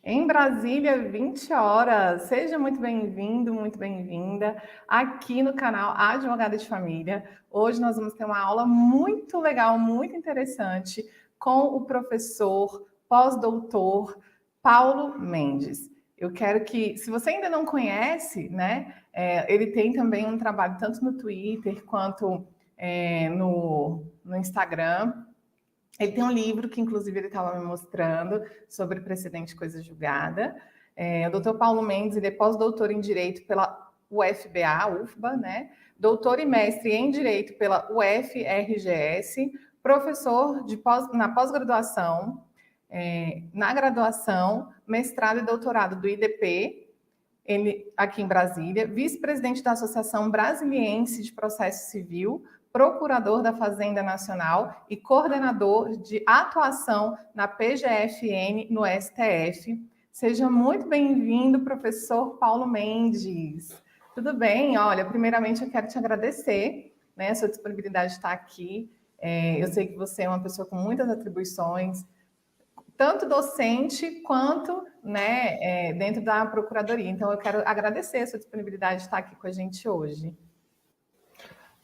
Em Brasília, 20 horas. Seja muito bem-vindo, muito bem-vinda aqui no canal Advogada de Família. Hoje nós vamos ter uma aula muito legal, muito interessante com o professor pós-doutor Paulo Mendes. Eu quero que, se você ainda não conhece, né, ele tem também um trabalho tanto no Twitter quanto no Instagram. Ele tem um livro que, inclusive, ele estava me mostrando sobre precedente coisa julgada. O doutor Paulo Mendes, ele é pós-doutor em Direito pela UFBA, né? Doutor e mestre em Direito pela UFRGS, professor na pós-graduação, na graduação, mestrado e doutorado do IDP, ele, aqui em Brasília, vice-presidente da Associação Brasiliense de Processo Civil, procurador da Fazenda Nacional e coordenador de atuação na PGFN no STF. Seja muito bem-vindo, professor Paulo Mendes. Tudo bem? Olha, primeiramente eu quero te agradecer, né, a sua disponibilidade de estar aqui. Eu sei que você é uma pessoa com muitas atribuições, tanto docente quanto, né, dentro da Procuradoria. Então, eu quero agradecer a sua disponibilidade de estar aqui com a gente hoje.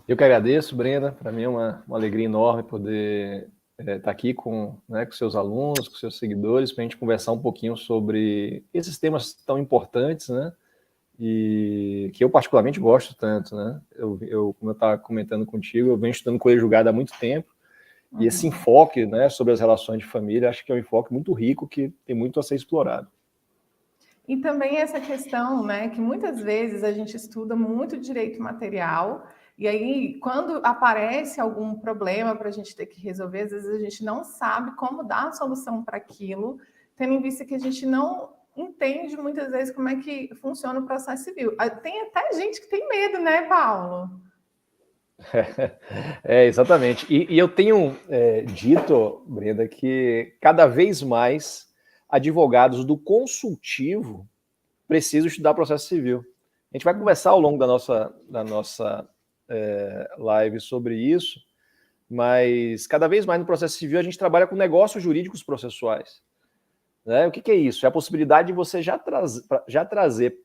Eu que agradeço, Brenda. Para mim é uma alegria enorme poder estar aqui com seus alunos, com seus seguidores, para a gente conversar um pouquinho sobre esses temas tão importantes, né? E que eu particularmente gosto tanto, né? Como eu estava comentando contigo, eu venho estudando coisa julgada há muito tempo, e esse enfoque, né, sobre as relações de família, acho que é um enfoque muito rico, que tem muito a ser explorado. E também essa questão, né, que muitas vezes a gente estuda muito direito material, e aí, quando aparece algum problema para a gente ter que resolver, às vezes a gente não sabe como dar a solução para aquilo, tendo em vista que a gente não entende muitas vezes como é que funciona o processo civil. Tem até gente que tem medo, né, Paulo? Exatamente. E eu tenho dito, Brenda, que cada vez mais advogados do consultivo precisam estudar processo civil. A gente vai conversar ao longo da nossa live sobre isso, mas cada vez mais no processo civil a gente trabalha com negócios jurídicos processuais. Né? O que é isso? É a possibilidade de você já trazer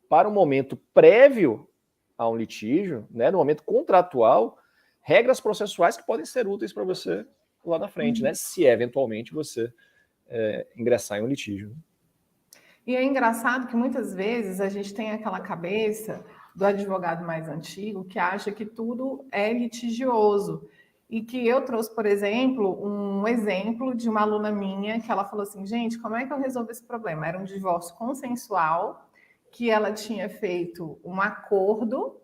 para o momento prévio a um litígio, né, no momento contratual, regras processuais que podem ser úteis para você lá na frente, né, se eventualmente você ingressar em um litígio. E é engraçado que muitas vezes a gente tem aquela cabeça do advogado mais antigo que acha que tudo é litigioso. E que eu trouxe, por exemplo, um exemplo de uma aluna minha que ela falou assim: gente, como é que eu resolvo esse problema? Era um divórcio consensual, que ela tinha feito um acordo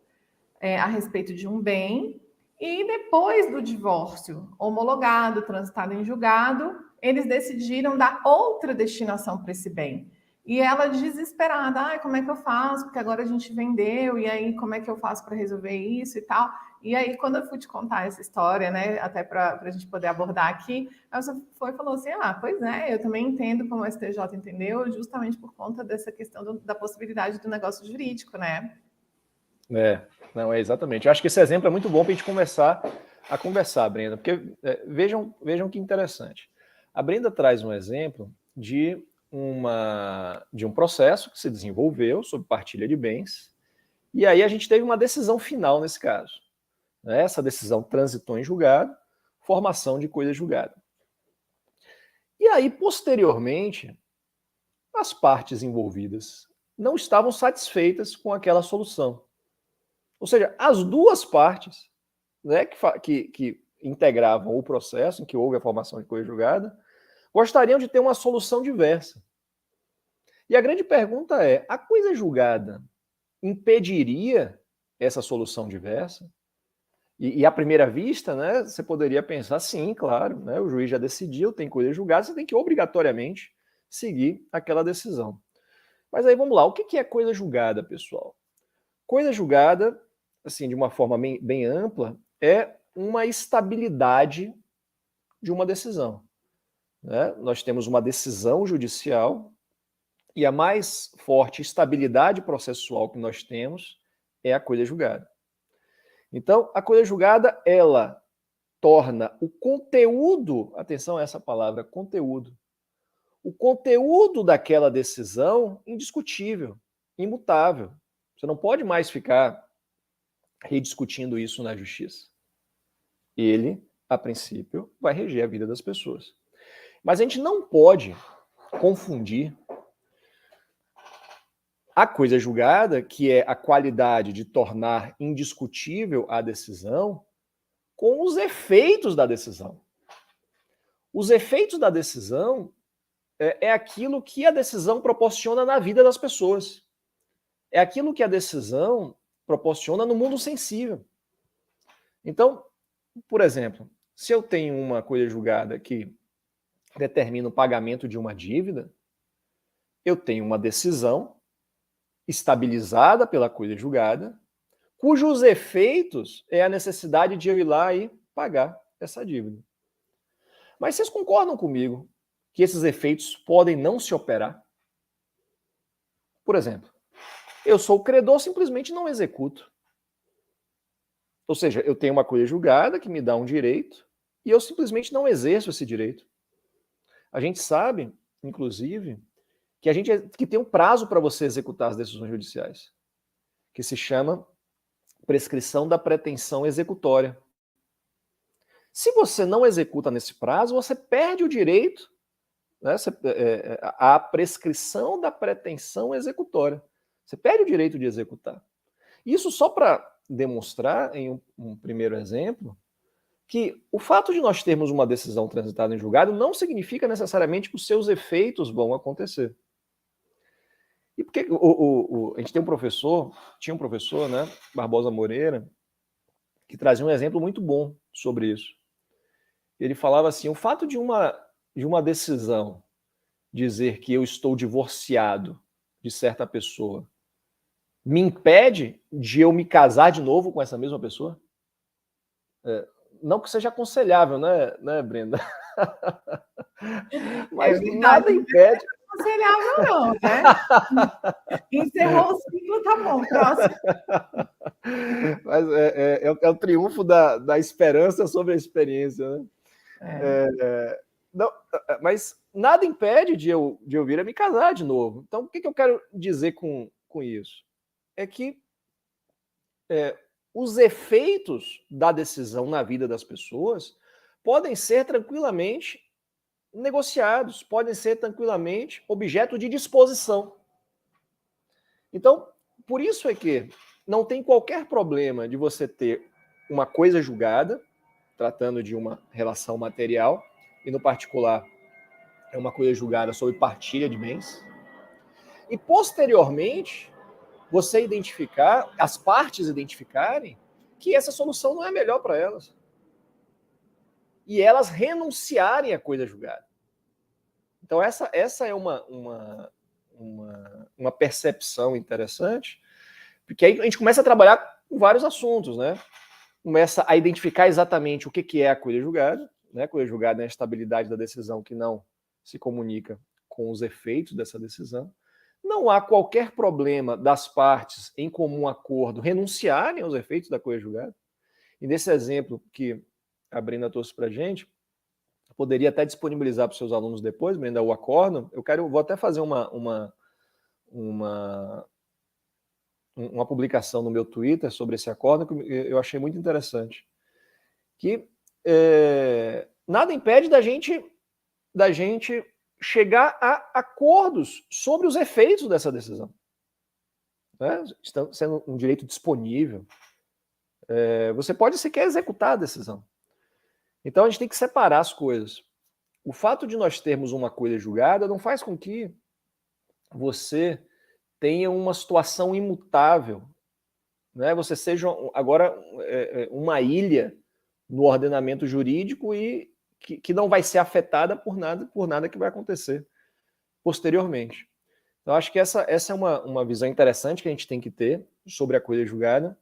a respeito de um bem, e depois do divórcio homologado, transitado em julgado, eles decidiram dar outra destinação para esse bem. E ela desesperada, como é que eu faço? Porque agora a gente vendeu, e aí como é que eu faço para resolver isso e tal? E aí, quando eu fui te contar essa história, né, até para a gente poder abordar aqui, ela só foi e falou assim: pois é, eu também entendo como o STJ entendeu, justamente por conta dessa questão da possibilidade do negócio jurídico, né? Não, exatamente. Eu acho que esse exemplo é muito bom para a gente começar a conversar, Brenda, porque vejam que interessante. A Brenda traz um exemplo de um processo que se desenvolveu sob partilha de bens, e aí a gente teve uma decisão final nesse caso. Né? Essa decisão transitou em julgado, formação de coisa julgada. E aí, posteriormente, as partes envolvidas não estavam satisfeitas com aquela solução. Ou seja, as duas partes, né, que integravam o processo em que houve a formação de coisa julgada, gostariam de ter uma solução diversa. E a grande pergunta é: a coisa julgada impediria essa solução diversa? E à primeira vista, né, você poderia pensar, sim, claro, né, o juiz já decidiu, tem coisa julgada, você tem que obrigatoriamente seguir aquela decisão. Mas aí vamos lá, o que é coisa julgada, pessoal? Coisa julgada, assim, de uma forma bem ampla, é uma estabilidade de uma decisão. Né? Nós temos uma decisão judicial e a mais forte estabilidade processual que nós temos é a coisa julgada. Então, a coisa julgada, ela torna o conteúdo, atenção a essa palavra, conteúdo, o conteúdo daquela decisão indiscutível, imutável. Você não pode mais ficar rediscutindo isso na justiça. Ele, a princípio, vai reger a vida das pessoas. Mas a gente não pode confundir a coisa julgada, que é a qualidade de tornar indiscutível a decisão, com os efeitos da decisão. Os efeitos da decisão é aquilo que a decisão proporciona na vida das pessoas. É aquilo que a decisão proporciona no mundo sensível. Então, por exemplo, se eu tenho uma coisa julgada que determina o pagamento de uma dívida, eu tenho uma decisão estabilizada pela coisa julgada, cujos efeitos é a necessidade de eu ir lá e pagar essa dívida. Mas vocês concordam comigo que esses efeitos podem não se operar? Por exemplo, eu sou o credor, simplesmente não executo. Ou seja, eu tenho uma coisa julgada que me dá um direito e eu simplesmente não exerço esse direito. A gente sabe, inclusive, que tem um prazo para você executar as decisões judiciais, que se chama prescrição da pretensão executória. Se você não executa nesse prazo, você perde o direito, né, à prescrição da pretensão executória. Você perde o direito de executar. Isso só para demonstrar, em um primeiro exemplo, que o fato de nós termos uma decisão transitada em julgado não significa necessariamente que os seus efeitos vão acontecer. E porque a gente tinha um professor, né, Barbosa Moreira, que trazia um exemplo muito bom sobre isso. Ele falava assim, o fato de uma decisão dizer que eu estou divorciado de certa pessoa me impede de eu me casar de novo com essa mesma pessoa? Não que seja aconselhável, né, Brenda? Mas nada impede. Não é aconselhável, não, né? Encerrou o ciclo, tá bom, próximo. Mas é o triunfo da esperança sobre a experiência, né? Não, mas nada impede de eu vir a me casar de novo. Então, o que eu quero dizer com isso? É que os efeitos da decisão na vida das pessoas podem ser tranquilamente negociados, podem ser tranquilamente objeto de disposição. Então, por isso é que não tem qualquer problema de você ter uma coisa julgada, tratando de uma relação material, e no particular é uma coisa julgada sobre partilha de bens, e posteriormente você identificar, as partes identificarem que essa solução não é melhor para elas. E elas renunciarem à coisa julgada. Então essa é uma percepção interessante, porque aí a gente começa a trabalhar com vários assuntos, né? Começa a identificar exatamente o que é a coisa julgada, né? A coisa julgada é a estabilidade da decisão que não se comunica com os efeitos dessa decisão. Não há qualquer problema das partes em comum acordo renunciarem aos efeitos da coisa julgada. E nesse exemplo que a Brenda trouxe para a gente, poderia até disponibilizar para os seus alunos depois, Brenda, o acórdão. Vou até fazer uma publicação no meu Twitter sobre esse acórdão que eu achei muito interessante. Que nada impede da gente chegar a acordos sobre os efeitos dessa decisão. Né? Está sendo um direito disponível. Você pode sequer executar a decisão. Então a gente tem que separar as coisas. O fato de nós termos uma coisa julgada não faz com que você tenha uma situação imutável, né? Você seja agora uma ilha no ordenamento jurídico e que não vai ser afetada por nada que vai acontecer posteriormente. Então, acho que essa é uma visão interessante que a gente tem que ter sobre a coisa julgada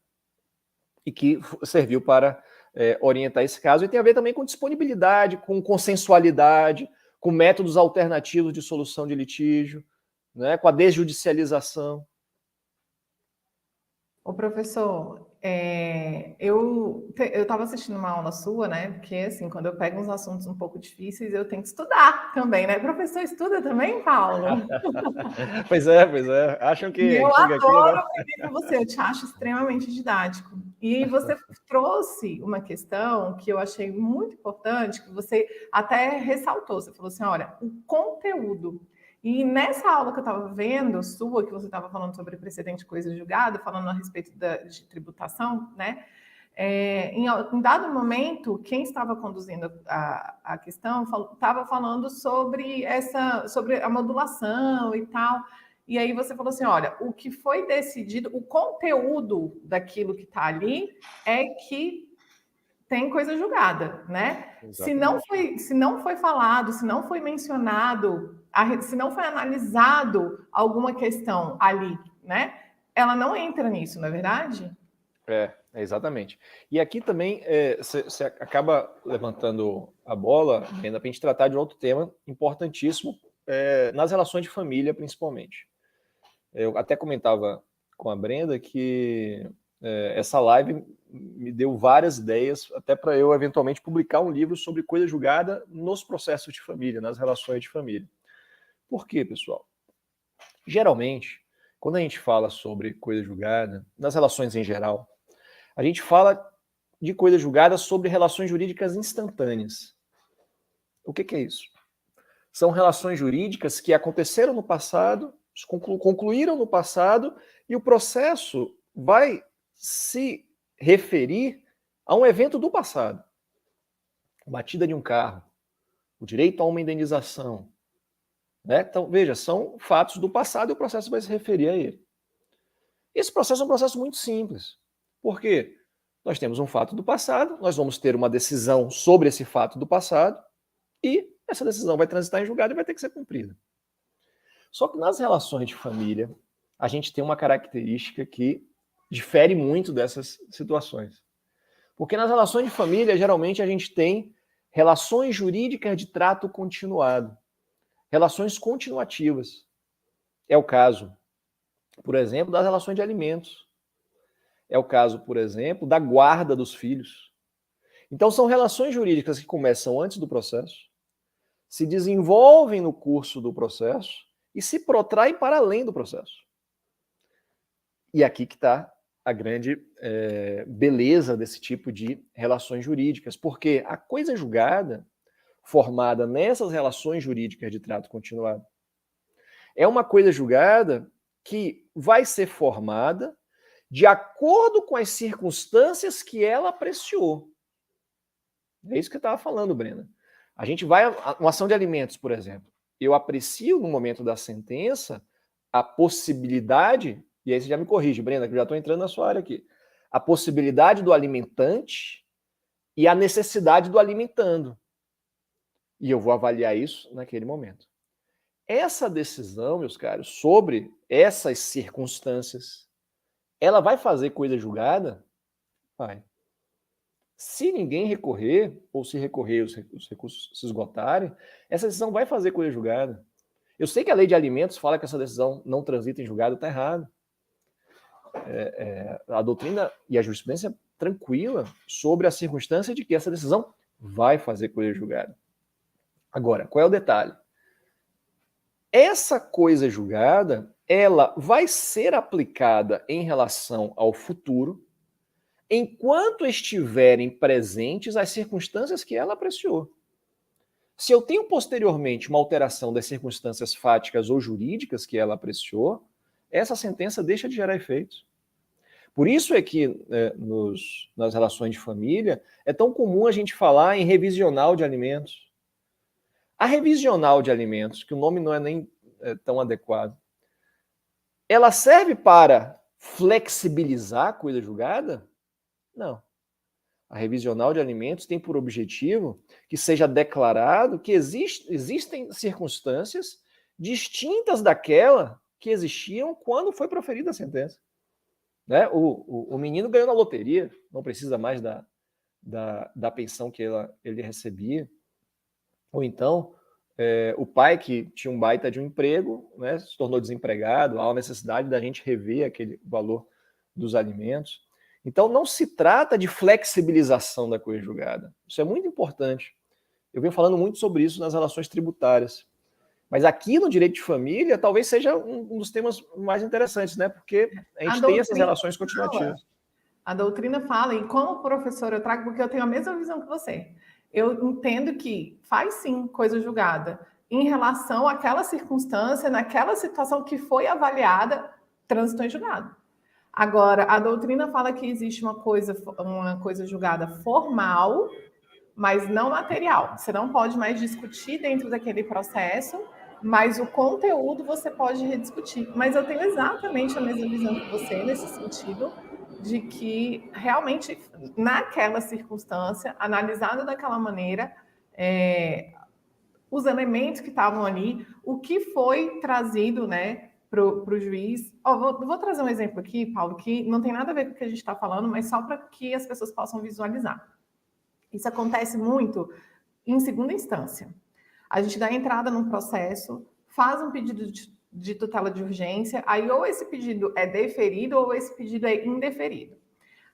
e que serviu para orientar esse caso. E tem a ver também com disponibilidade, com consensualidade, com métodos alternativos de solução de litígio, né, com a desjudicialização. Ô, professor, eu estava assistindo uma aula sua, né? Porque, assim, quando eu pego uns assuntos um pouco difíceis, eu tenho que estudar também, né? Professor, estuda também, Paulo? Pois é, pois é. Acham que E a eu gente chega aqui, adoro né? aprender com você, eu te acho extremamente didático. E você trouxe uma questão que eu achei muito importante, que você até ressaltou. Você falou assim: olha, o conteúdo. E nessa aula que eu estava vendo, sua, que você estava falando sobre precedente coisa julgada, falando a respeito de tributação, né? Em dado momento, quem estava conduzindo a questão estava falando sobre a modulação e tal. E aí você falou assim: olha, o que foi decidido, o conteúdo daquilo que está ali é que tem coisa julgada, né? Exatamente. Se não foi falado, se não foi mencionado, se não foi analisado alguma questão ali, né? Ela não entra nisso, não é verdade? Exatamente. E aqui também você acaba levantando a bola, ainda para a gente tratar de outro tema importantíssimo, nas relações de família, principalmente. Eu até comentava com a Brenda que essa live me deu várias ideias, até para eu eventualmente publicar um livro sobre coisa julgada nos processos de família, nas relações de família. Por quê, pessoal? Geralmente, quando a gente fala sobre coisa julgada, nas relações em geral, a gente fala de coisa julgada sobre relações jurídicas instantâneas. O que é isso? São relações jurídicas que aconteceram no passado, concluíram no passado, e o processo vai se referir a um evento do passado. A batida de um carro, o direito a uma indenização. Né? Então, veja, são fatos do passado e o processo vai se referir a ele. Esse processo é um processo muito simples. Por quê? Nós temos um fato do passado, nós vamos ter uma decisão sobre esse fato do passado, e essa decisão vai transitar em julgado e vai ter que ser cumprida. Só que nas relações de família, a gente tem uma característica que difere muito dessas situações. Porque nas relações de família, geralmente a gente tem relações jurídicas de trato continuado, relações continuativas. É o caso, por exemplo, das relações de alimentos. É o caso, por exemplo, da guarda dos filhos. Então, são relações jurídicas que começam antes do processo, se desenvolvem no curso do processo e se protraem para além do processo. E aqui que está a grande beleza desse tipo de relações jurídicas, porque a coisa julgada, formada nessas relações jurídicas de trato continuado, é uma coisa julgada que vai ser formada de acordo com as circunstâncias que ela apreciou. É isso que eu estava falando, Brena. A gente vai, uma ação de alimentos, por exemplo, eu aprecio no momento da sentença a possibilidade, e aí você já me corrige, Brenda, que eu já estou entrando na sua área aqui, a possibilidade do alimentante e a necessidade do alimentando. E eu vou avaliar isso naquele momento. Essa decisão, meus caros, sobre essas circunstâncias, ela vai fazer coisa julgada? Vai. Se ninguém recorrer, ou se recorrer os recursos se esgotarem, essa decisão vai fazer coisa julgada. Eu sei que a lei de alimentos fala que essa decisão não transita em julgado, está errado. A doutrina e a jurisprudência tranquila sobre a circunstância de que essa decisão vai fazer coisa julgada. Agora, qual é o detalhe? Essa coisa julgada, ela vai ser aplicada em relação ao futuro, enquanto estiverem presentes as circunstâncias que ela apreciou. Se eu tenho posteriormente uma alteração das circunstâncias fáticas ou jurídicas que ela apreciou, essa sentença deixa de gerar efeitos. Por isso é que nas relações de família é tão comum a gente falar em revisional de alimentos. A revisional de alimentos, que o nome não é nem tão adequado, ela serve para flexibilizar a coisa julgada? Não. A revisional de alimentos tem por objetivo que seja declarado que existem circunstâncias distintas daquela que existiam quando foi proferida a sentença. Né? O menino ganhou na loteria, não precisa mais da pensão que ele recebia. Ou então, o pai que tinha um baita de um emprego, né, se tornou desempregado, há uma necessidade da gente rever aquele valor dos alimentos. Então, não se trata de flexibilização da coisa julgada. Isso é muito importante. Eu venho falando muito sobre isso nas relações tributárias. Mas aqui no direito de família, talvez seja um dos temas mais interessantes, né? Porque a gente tem essas relações continuativas. A doutrina fala, e como professora eu trago, porque eu tenho a mesma visão que você. Eu entendo que faz sim coisa julgada em relação àquela circunstância, naquela situação que foi avaliada, transitou em julgado. Agora, a doutrina fala que existe uma coisa julgada formal, mas não material. Você não pode mais discutir dentro daquele processo, mas o conteúdo você pode rediscutir. Mas eu tenho exatamente a mesma visão que você nesse sentido, de que realmente naquela circunstância, analisado daquela maneira, os elementos que estavam ali, o que foi trazido, né, para o juiz. Vou trazer um exemplo aqui, Paulo, que não tem nada a ver com o que a gente está falando, mas só para que as pessoas possam visualizar. Isso acontece muito em segunda instância. A gente dá entrada num processo, faz um pedido de tutela de urgência, aí ou esse pedido é deferido ou esse pedido é indeferido.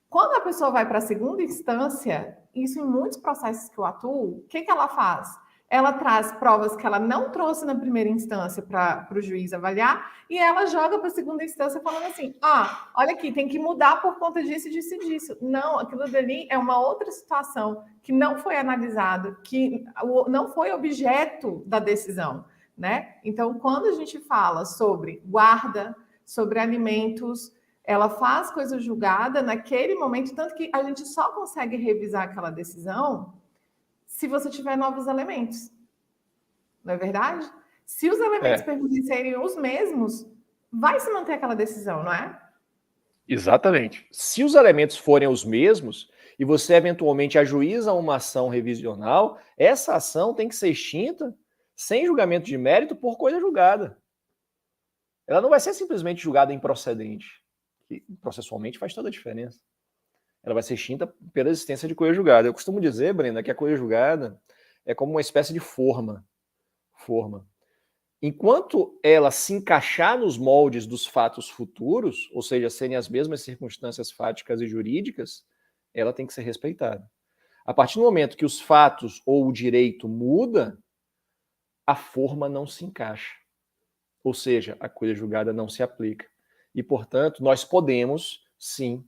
Quando a pessoa vai para a segunda instância, isso em muitos processos que eu atuo, o que ela faz? Ela traz provas que ela não trouxe na primeira instância para o juiz avaliar e ela joga para a segunda instância falando assim, olha aqui, tem que mudar por conta disso, disso e disso. Não, aquilo dali é uma outra situação que não foi analisada, que não foi objeto da decisão, né? Então, quando a gente fala sobre guarda, sobre alimentos, ela faz coisa julgada naquele momento, tanto que a gente só consegue revisar aquela decisão se você tiver novos elementos. Não é verdade? Se os elementos permanecerem os mesmos, vai se manter aquela decisão, não é? Exatamente. Se os elementos forem os mesmos e você eventualmente ajuiza uma ação revisional, essa ação tem que ser extinta sem julgamento de mérito por coisa julgada. Ela não vai ser simplesmente julgada improcedente, que processualmente faz toda a diferença. Ela vai ser extinta pela existência de coisa julgada. Eu costumo dizer, Brenda, que a coisa julgada é como uma espécie de forma. Enquanto ela se encaixar nos moldes dos fatos futuros, ou seja, serem as mesmas circunstâncias fáticas e jurídicas, ela tem que ser respeitada. A partir do momento que os fatos ou o direito muda, a forma não se encaixa. Ou seja, a coisa julgada não se aplica. E, portanto, nós podemos, sim,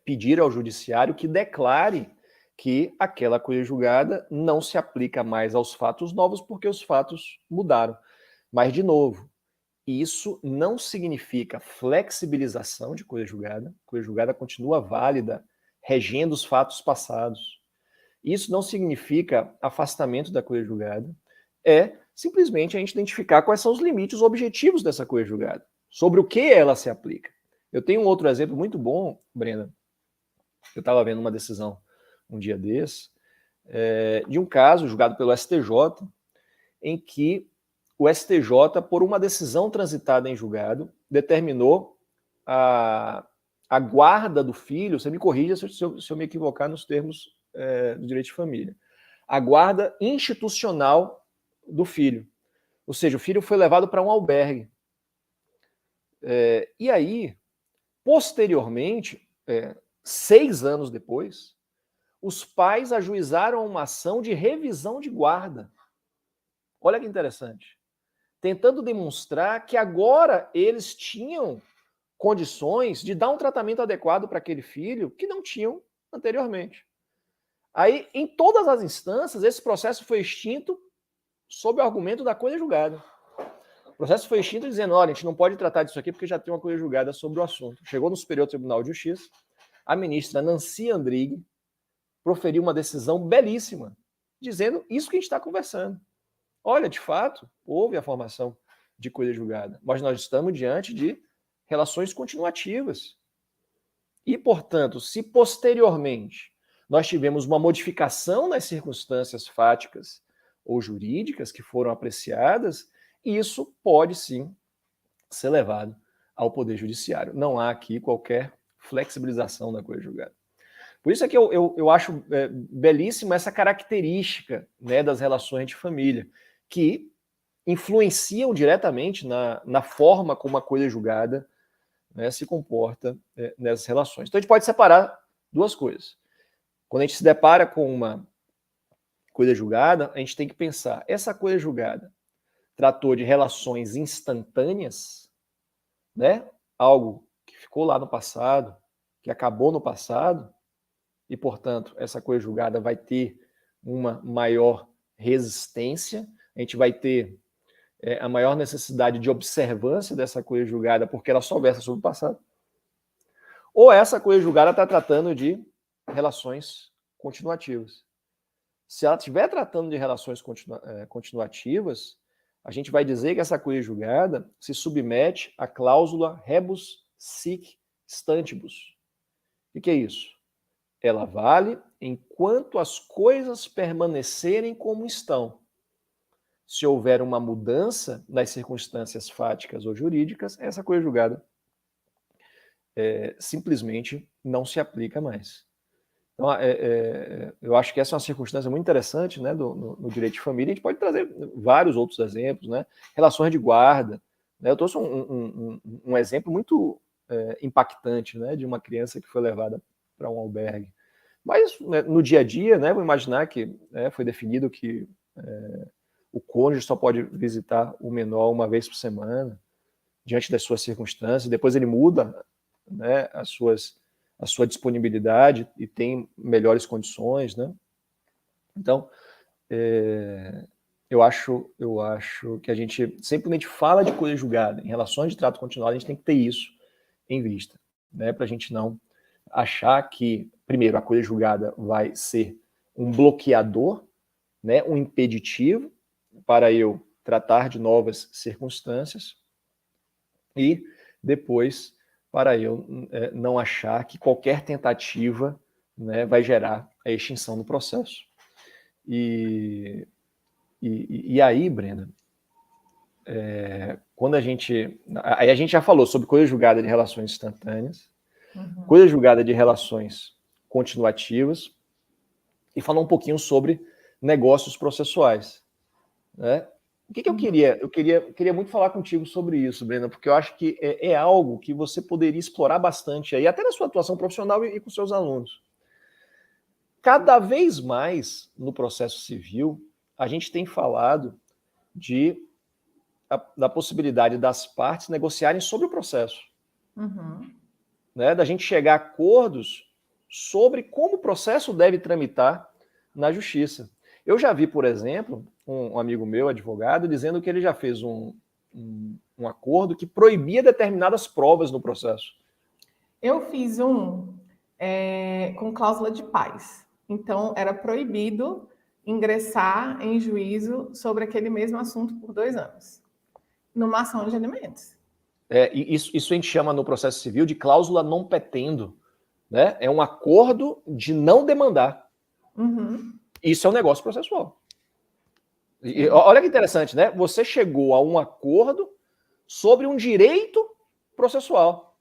pedir ao judiciário que declare que aquela coisa julgada não se aplica mais aos fatos novos porque os fatos mudaram. Mas, de novo, isso não significa flexibilização de coisa julgada. A coisa julgada continua válida, regendo os fatos passados. Isso não significa afastamento da coisa julgada. É simplesmente a gente identificar quais são os limites, os objetivos dessa coisa julgada, sobre o que ela se aplica. Eu tenho um outro exemplo muito bom, Brenda. Eu estava vendo uma decisão um dia desse, de um caso julgado pelo STJ, em que o STJ, por uma decisão transitada em julgado, determinou a guarda do filho, você me corrija se eu me equivocar nos termos do direito de família, a guarda institucional do filho. Ou seja, o filho foi levado para um albergue. E aí, posteriormente, 6 anos depois, os pais ajuizaram uma ação de revisão de guarda. Olha que interessante. Tentando demonstrar que agora eles tinham condições de dar um tratamento adequado para aquele filho que não tinham anteriormente. Aí, em todas as instâncias, esse processo foi extinto sob o argumento da coisa julgada. O processo foi extinto dizendo, olha, a gente não pode tratar disso aqui porque já tem uma coisa julgada sobre o assunto. Chegou no Superior Tribunal de Justiça, a ministra Nancy Andrighi proferiu uma decisão belíssima, dizendo isso que a gente está conversando. Olha, de fato, houve a formação de coisa julgada, mas nós estamos diante de relações continuativas. E, portanto, se posteriormente nós tivemos uma modificação nas circunstâncias fáticas ou jurídicas que foram apreciadas, isso pode sim ser levado ao Poder Judiciário. Não há aqui qualquer flexibilização da coisa julgada. Por isso é que eu acho belíssima essa característica, né, das relações de família, que influenciam diretamente na forma como a coisa julgada né, se comporta nessas relações. Então a gente pode separar duas coisas. Quando a gente se depara com uma coisa julgada, a gente tem que pensar, essa coisa julgada tratou de relações instantâneas, né? Algo que ficou lá no passado, que acabou no passado, e, portanto, essa coisa julgada vai ter uma maior resistência, a gente vai ter a maior necessidade de observância dessa coisa julgada, porque ela só versa sobre o passado. Ou essa coisa julgada está tratando de relações continuativas. Se ela estiver tratando de relações continuativas, a gente vai dizer que essa coisa julgada se submete à cláusula rebus sic stantibus. O que é isso? Ela vale enquanto as coisas permanecerem como estão. Se houver uma mudança nas circunstâncias fáticas ou jurídicas, essa coisa julgada simplesmente não se aplica mais. Então, eu acho que essa é uma circunstância muito interessante, né, no direito de família. A gente pode trazer vários outros exemplos, né? Relações de guarda. Né? Eu trouxe um exemplo muito impactante, né, de uma criança que foi levada para um albergue. Mas, né, no dia a dia, né, vou imaginar que foi definido que o cônjuge só pode visitar o menor uma vez por semana, diante das suas circunstâncias. Depois ele muda, né, a sua disponibilidade e tem melhores condições, né? Então, eu acho que a gente simplesmente fala de coisa julgada em relações de trato continuado, a gente tem que ter isso em vista, né? Para a gente não achar que, primeiro, a coisa julgada vai ser um bloqueador, né, um impeditivo para eu tratar de novas circunstâncias e depois para eu não achar que qualquer tentativa, né, vai gerar a extinção do processo. E aí, Brenda, quando a gente já falou sobre coisa julgada de relações instantâneas, coisa julgada de relações continuativas, e falou um pouquinho sobre negócios processuais, né? O que eu queria? Eu queria muito falar contigo sobre isso, Brenda, porque eu acho que é algo que você poderia explorar bastante aí, até na sua atuação profissional e com seus alunos. Cada vez mais no processo civil, a gente tem falado da possibilidade das partes negociarem sobre o processo. Né? Da gente chegar a acordos sobre como o processo deve tramitar na justiça. Eu já vi, por exemplo, um amigo meu, advogado, dizendo que ele já fez um acordo que proibia determinadas provas no processo. Eu fiz com cláusula de paz. Então, era proibido ingressar em juízo sobre aquele mesmo assunto por 2 anos, numa ação de alimentos. Isso a gente chama no processo civil de cláusula non petendo. Né? É um acordo de não demandar. Isso é um negócio processual. E olha que interessante, né? Você chegou a um acordo sobre um direito processual,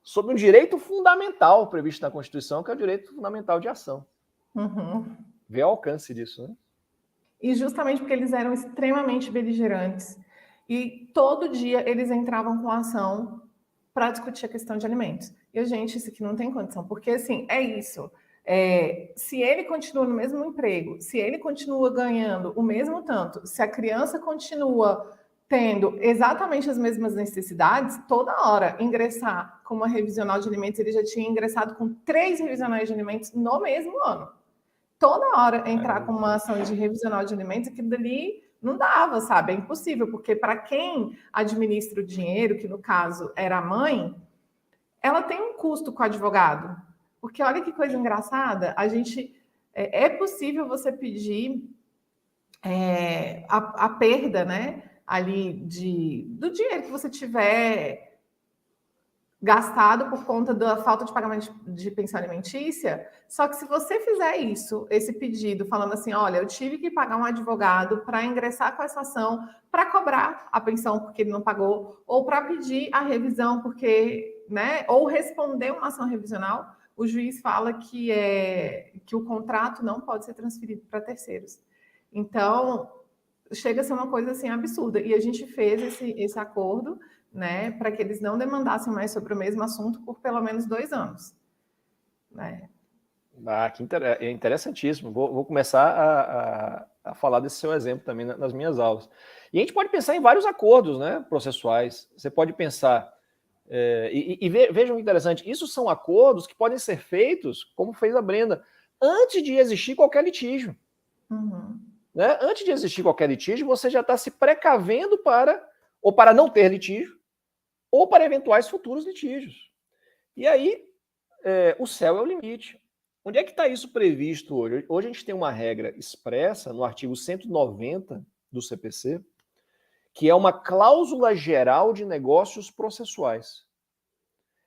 sobre um direito fundamental previsto na Constituição, que é o direito fundamental de ação. Vê o alcance disso, né? E justamente porque eles eram extremamente beligerantes. E todo dia eles entravam com ação para discutir a questão de alimentos. E, gente, isso aqui não tem condição, porque, assim, é isso. Se ele continua no mesmo emprego, se ele continua ganhando o mesmo tanto, se a criança continua tendo exatamente as mesmas necessidades, toda hora ingressar com uma revisional de alimentos, ele já tinha ingressado com 3 revisionais de alimentos no mesmo ano. Toda hora entrar com uma ação de revisional de alimentos, aquilo dali não dava, sabe? É impossível, porque para quem administra o dinheiro, que no caso era a mãe, ela tem um custo com o advogado. Porque olha que coisa engraçada, é possível você pedir a perda, né, ali do dinheiro que você tiver gastado por conta da falta de pagamento de pensão alimentícia, só que se você fizer esse pedido, falando assim, olha, eu tive que pagar um advogado para ingressar com essa ação, para cobrar a pensão porque ele não pagou, ou para pedir a revisão porque, né, ou responder uma ação revisional, o juiz fala que o contrato não pode ser transferido para terceiros. Então, chega a ser uma coisa assim absurda. E a gente fez esse acordo, né, para que eles não demandassem mais sobre o mesmo assunto por pelo menos 2 anos. Né? Que é interessantíssimo. Vou começar a falar desse seu exemplo também nas minhas aulas. E a gente pode pensar em vários acordos, né, processuais. Você pode pensar... vejam que interessante, isso são acordos que podem ser feitos, como fez a Brenda, antes de existir qualquer litígio. Uhum. Né? Antes de existir qualquer litígio, você já está se precavendo para não ter litígio, ou para eventuais futuros litígios. E aí, o céu é o limite. Onde é que está isso previsto hoje? Hoje a gente tem uma regra expressa no artigo 190 do CPC, que é uma cláusula geral de negócios processuais.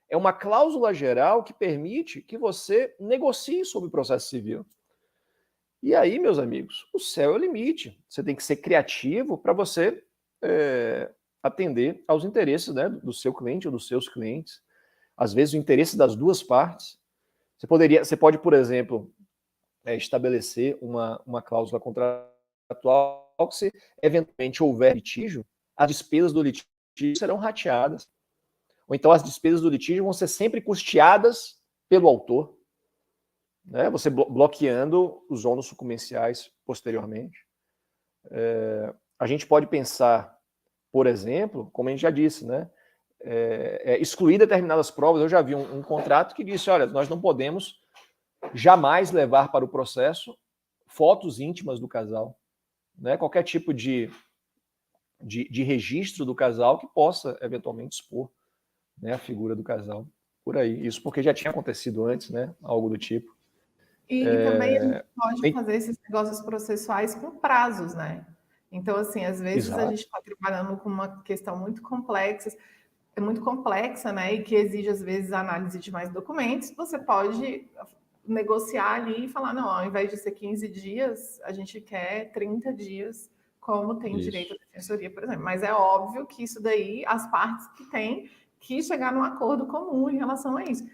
É uma cláusula geral que permite que você negocie sobre o processo civil. E aí, meus amigos, o céu é o limite. Você tem que ser criativo para você atender aos interesses, né, do seu cliente ou dos seus clientes. Às vezes, o interesse das duas partes. Você pode, por exemplo, estabelecer uma cláusula contratual que, se eventualmente houver litígio, as despesas do litígio serão rateadas. Ou então as despesas do litígio vão ser sempre custeadas pelo autor, né? Você bloqueando os ônus sucumbenciais posteriormente. A gente pode pensar, por exemplo, como a gente já disse, né? Excluir determinadas provas. Eu já vi um contrato que disse, olha, nós não podemos jamais levar para o processo fotos íntimas do casal, né? Qualquer tipo de registro do casal que possa eventualmente expor, né, a figura do casal por aí. Isso porque já tinha acontecido antes, né? Algo do tipo. E também a gente pode fazer esses negócios processuais com prazos, né? Então, assim, às vezes a gente está trabalhando com uma questão muito complexa, né? E que exige, às vezes, a análise de mais documentos. Você pode negociar ali e falar, não, ao invés de ser 15 dias, a gente quer 30 dias, como tem direito à defensoria, por exemplo. Mas é óbvio que isso daí, as partes que têm que chegar num acordo comum em relação a isso.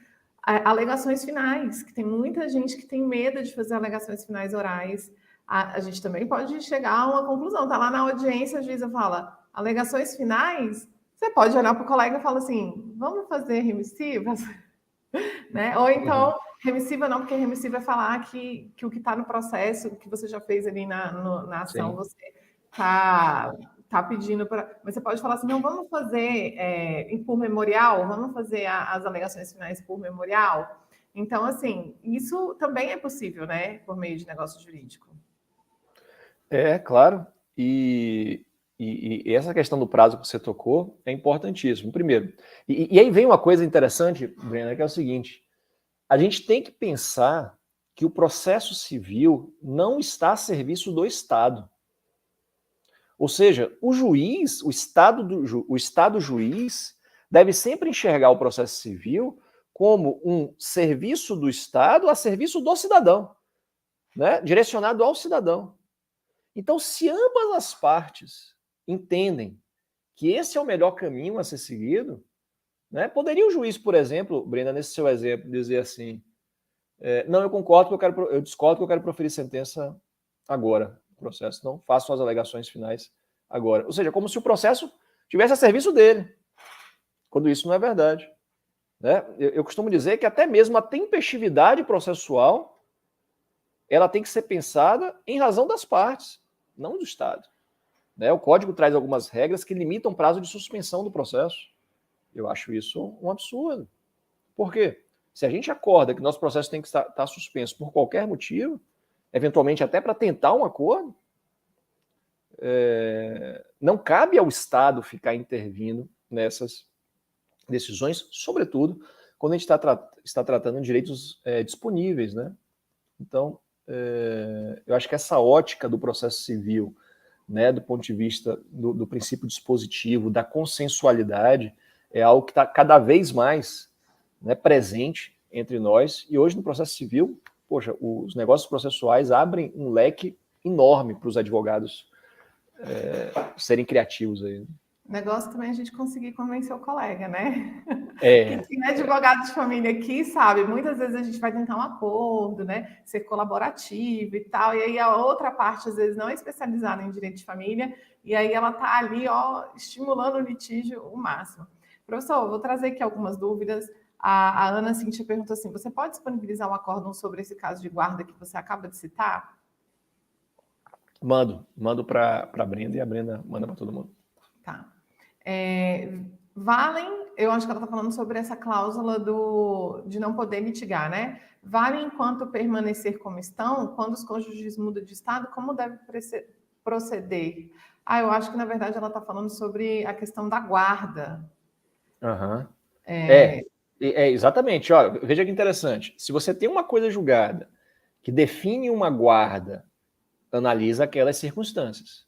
Alegações finais, que tem muita gente que tem medo de fazer alegações finais orais. A gente também pode chegar a uma conclusão. Tá lá na audiência, a juíza fala, alegações finais, você pode olhar para o colega e falar assim, vamos fazer remissivas? Né? Ou então, remissiva não, porque remissiva é falar que o que está no processo, o que você já fez ali na ação, sim, você está pedindo para... Mas você pode falar assim, não, vamos fazer por memorial, vamos fazer as alegações finais por memorial. Então, assim, isso também é possível, né, por meio de negócio jurídico. Claro. E essa questão do prazo que você tocou é importantíssimo. Primeiro, e aí vem uma coisa interessante, Brena, que é o seguinte, a gente tem que pensar que o processo civil não está a serviço do Estado. Ou seja, o juiz, o Estado juiz, deve sempre enxergar o processo civil como um serviço do Estado a serviço do cidadão, né? Direcionado ao cidadão. Então, se ambas as partes entendem que esse é o melhor caminho a ser seguido, né, poderia o juiz, por exemplo, Brenda, nesse seu exemplo, dizer assim, não, eu concordo, eu discordo que eu quero proferir sentença agora, no processo, não faço as alegações finais agora. Ou seja, como se o processo tivesse a serviço dele, quando isso não é verdade. Né? Eu costumo dizer que até mesmo a tempestividade processual ela tem que ser pensada em razão das partes, não do Estado. Né? O Código traz algumas regras que limitam o prazo de suspensão do processo. Eu acho isso um absurdo. Por quê? Se a gente acorda que nosso processo tem que estar suspenso por qualquer motivo, eventualmente até para tentar um acordo, não cabe ao Estado ficar intervindo nessas decisões, sobretudo quando a gente está tratando de direitos disponíveis, né? Então, eu acho que essa ótica do processo civil, né, do ponto de vista do princípio dispositivo, da consensualidade, é algo que está cada vez mais, né, presente entre nós. E hoje no processo civil, poxa, os negócios processuais abrem um leque enorme para os advogados serem criativos aí. O negócio também é a gente conseguir convencer o colega, né? Porque É, quem é advogado de família aqui sabe, muitas vezes a gente vai tentar um acordo, né? Ser colaborativo e tal, e aí a outra parte, às vezes, não é especializada em direito de família, e aí ela tá ali, ó, estimulando o litígio o máximo. Professor, vou trazer aqui algumas dúvidas. A Ana Cíntia perguntou assim: você pode disponibilizar um acórdão sobre esse caso de guarda que você acaba de citar? mando para a Brenda e a Brenda manda para todo mundo. Tá. Valem, eu acho que ela está falando sobre essa cláusula de não poder mitigar, né? Valem enquanto permanecer como estão, quando os cônjuges mudam de estado, como deve proceder? Ah, eu acho que na verdade ela está falando sobre a questão da guarda. Uhum. Exatamente. Olha, veja que interessante. Se você tem uma coisa julgada que define uma guarda, analisa aquelas circunstâncias.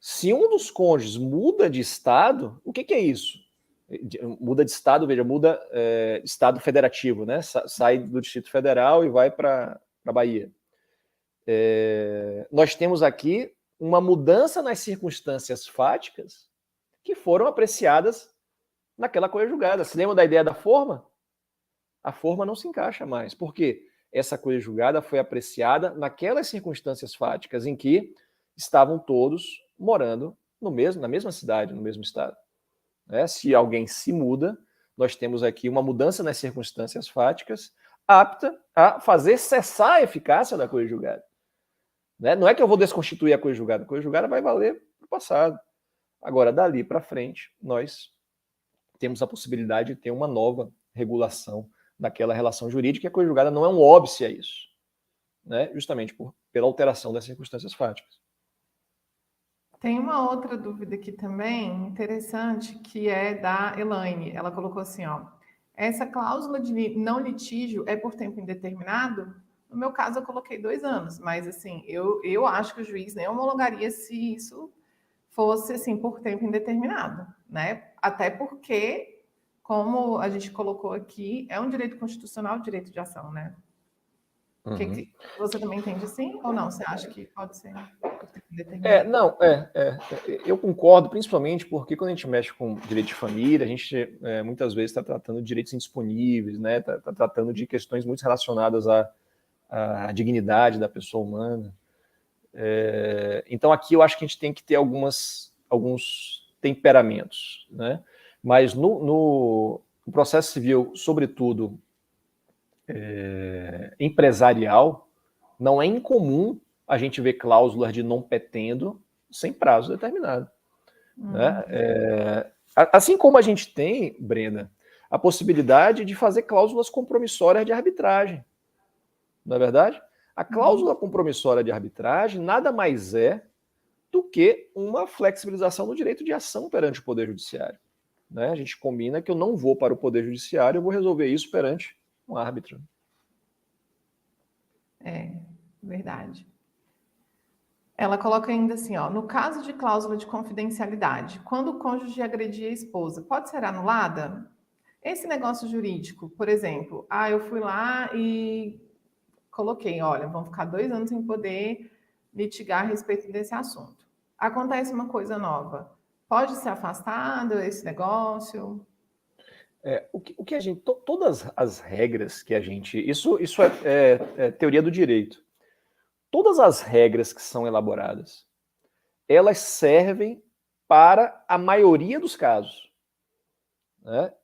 Se um dos cônjuges muda de estado, o que é isso? Muda de estado, veja, muda estado federativo, né? Sai do Distrito Federal e vai para a Bahia. Nós temos aqui uma mudança nas circunstâncias fáticas que foram apreciadas naquela coisa julgada. Se lembra da ideia da forma? A forma não se encaixa mais. Por quê? Essa coisa julgada foi apreciada naquelas circunstâncias fáticas em que estavam todos morando na mesma cidade, no mesmo estado. Se alguém se muda, nós temos aqui uma mudança nas circunstâncias fáticas apta a fazer cessar a eficácia da coisa julgada. Não é que eu vou desconstituir a coisa julgada vai valer para o passado. Agora, dali para frente, nós temos a possibilidade de ter uma nova regulação daquela relação jurídica, e a coisa julgada não é um óbice a isso, justamente pela alteração das circunstâncias fáticas. Tem uma outra dúvida aqui também, interessante, que é da Elaine. Ela colocou assim, ó: essa cláusula de não litígio é por tempo indeterminado? No meu caso, eu coloquei 2 anos, mas assim, eu acho que o juiz nem homologaria se isso fosse assim por tempo indeterminado, né? Até porque, como a gente colocou aqui, é um direito constitucional o direito de ação, né? Que você também entende assim ou não? Você acha que pode ser por tempo indeterminado? Eu concordo, principalmente porque quando a gente mexe com direito de família, a gente muitas vezes está tratando de direitos indisponíveis, né? Tá tratando de questões muito relacionadas à dignidade da pessoa humana. Então aqui eu acho que a gente tem que ter alguns temperamentos, né? Mas no processo civil, sobretudo empresarial, não é incomum a gente ver cláusulas de não petendo sem prazo determinado. Né? Assim como a gente tem, Brenda, a possibilidade de fazer cláusulas compromissórias de arbitragem. Não é verdade? A cláusula compromissória de arbitragem nada mais é do que uma flexibilização do direito de ação perante o Poder Judiciário. A gente combina que eu não vou para o Poder Judiciário, eu vou resolver isso perante um árbitro. Verdade. Ela coloca ainda assim, ó: no caso de cláusula de confidencialidade, quando o cônjuge agredir a esposa, pode ser anulada? Esse negócio jurídico, por exemplo, eu fui lá e coloquei, olha, vão ficar 2 anos sem poder litigar a respeito desse assunto. Acontece uma coisa nova. Pode ser afastado esse negócio? O que a gente. Todas as regras que a gente. Isso é teoria do direito. Todas as regras que são elaboradas, elas servem para a maioria dos casos. Né?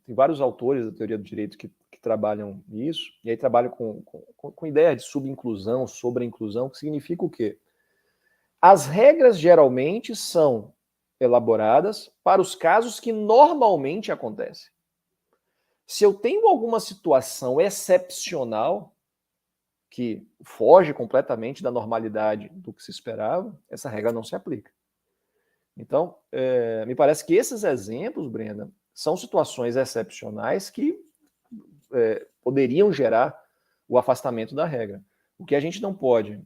Tem vários autores da teoria do direito que trabalham nisso, e aí trabalham com ideia de subinclusão, sobreinclusão, que significa o quê? As regras geralmente são elaboradas para os casos que normalmente acontecem. Se eu tenho alguma situação excepcional, que foge completamente da normalidade do que se esperava, essa regra não se aplica. Então, me parece que esses exemplos, Brenda, são situações excepcionais que poderiam gerar o afastamento da regra. O que a gente não pode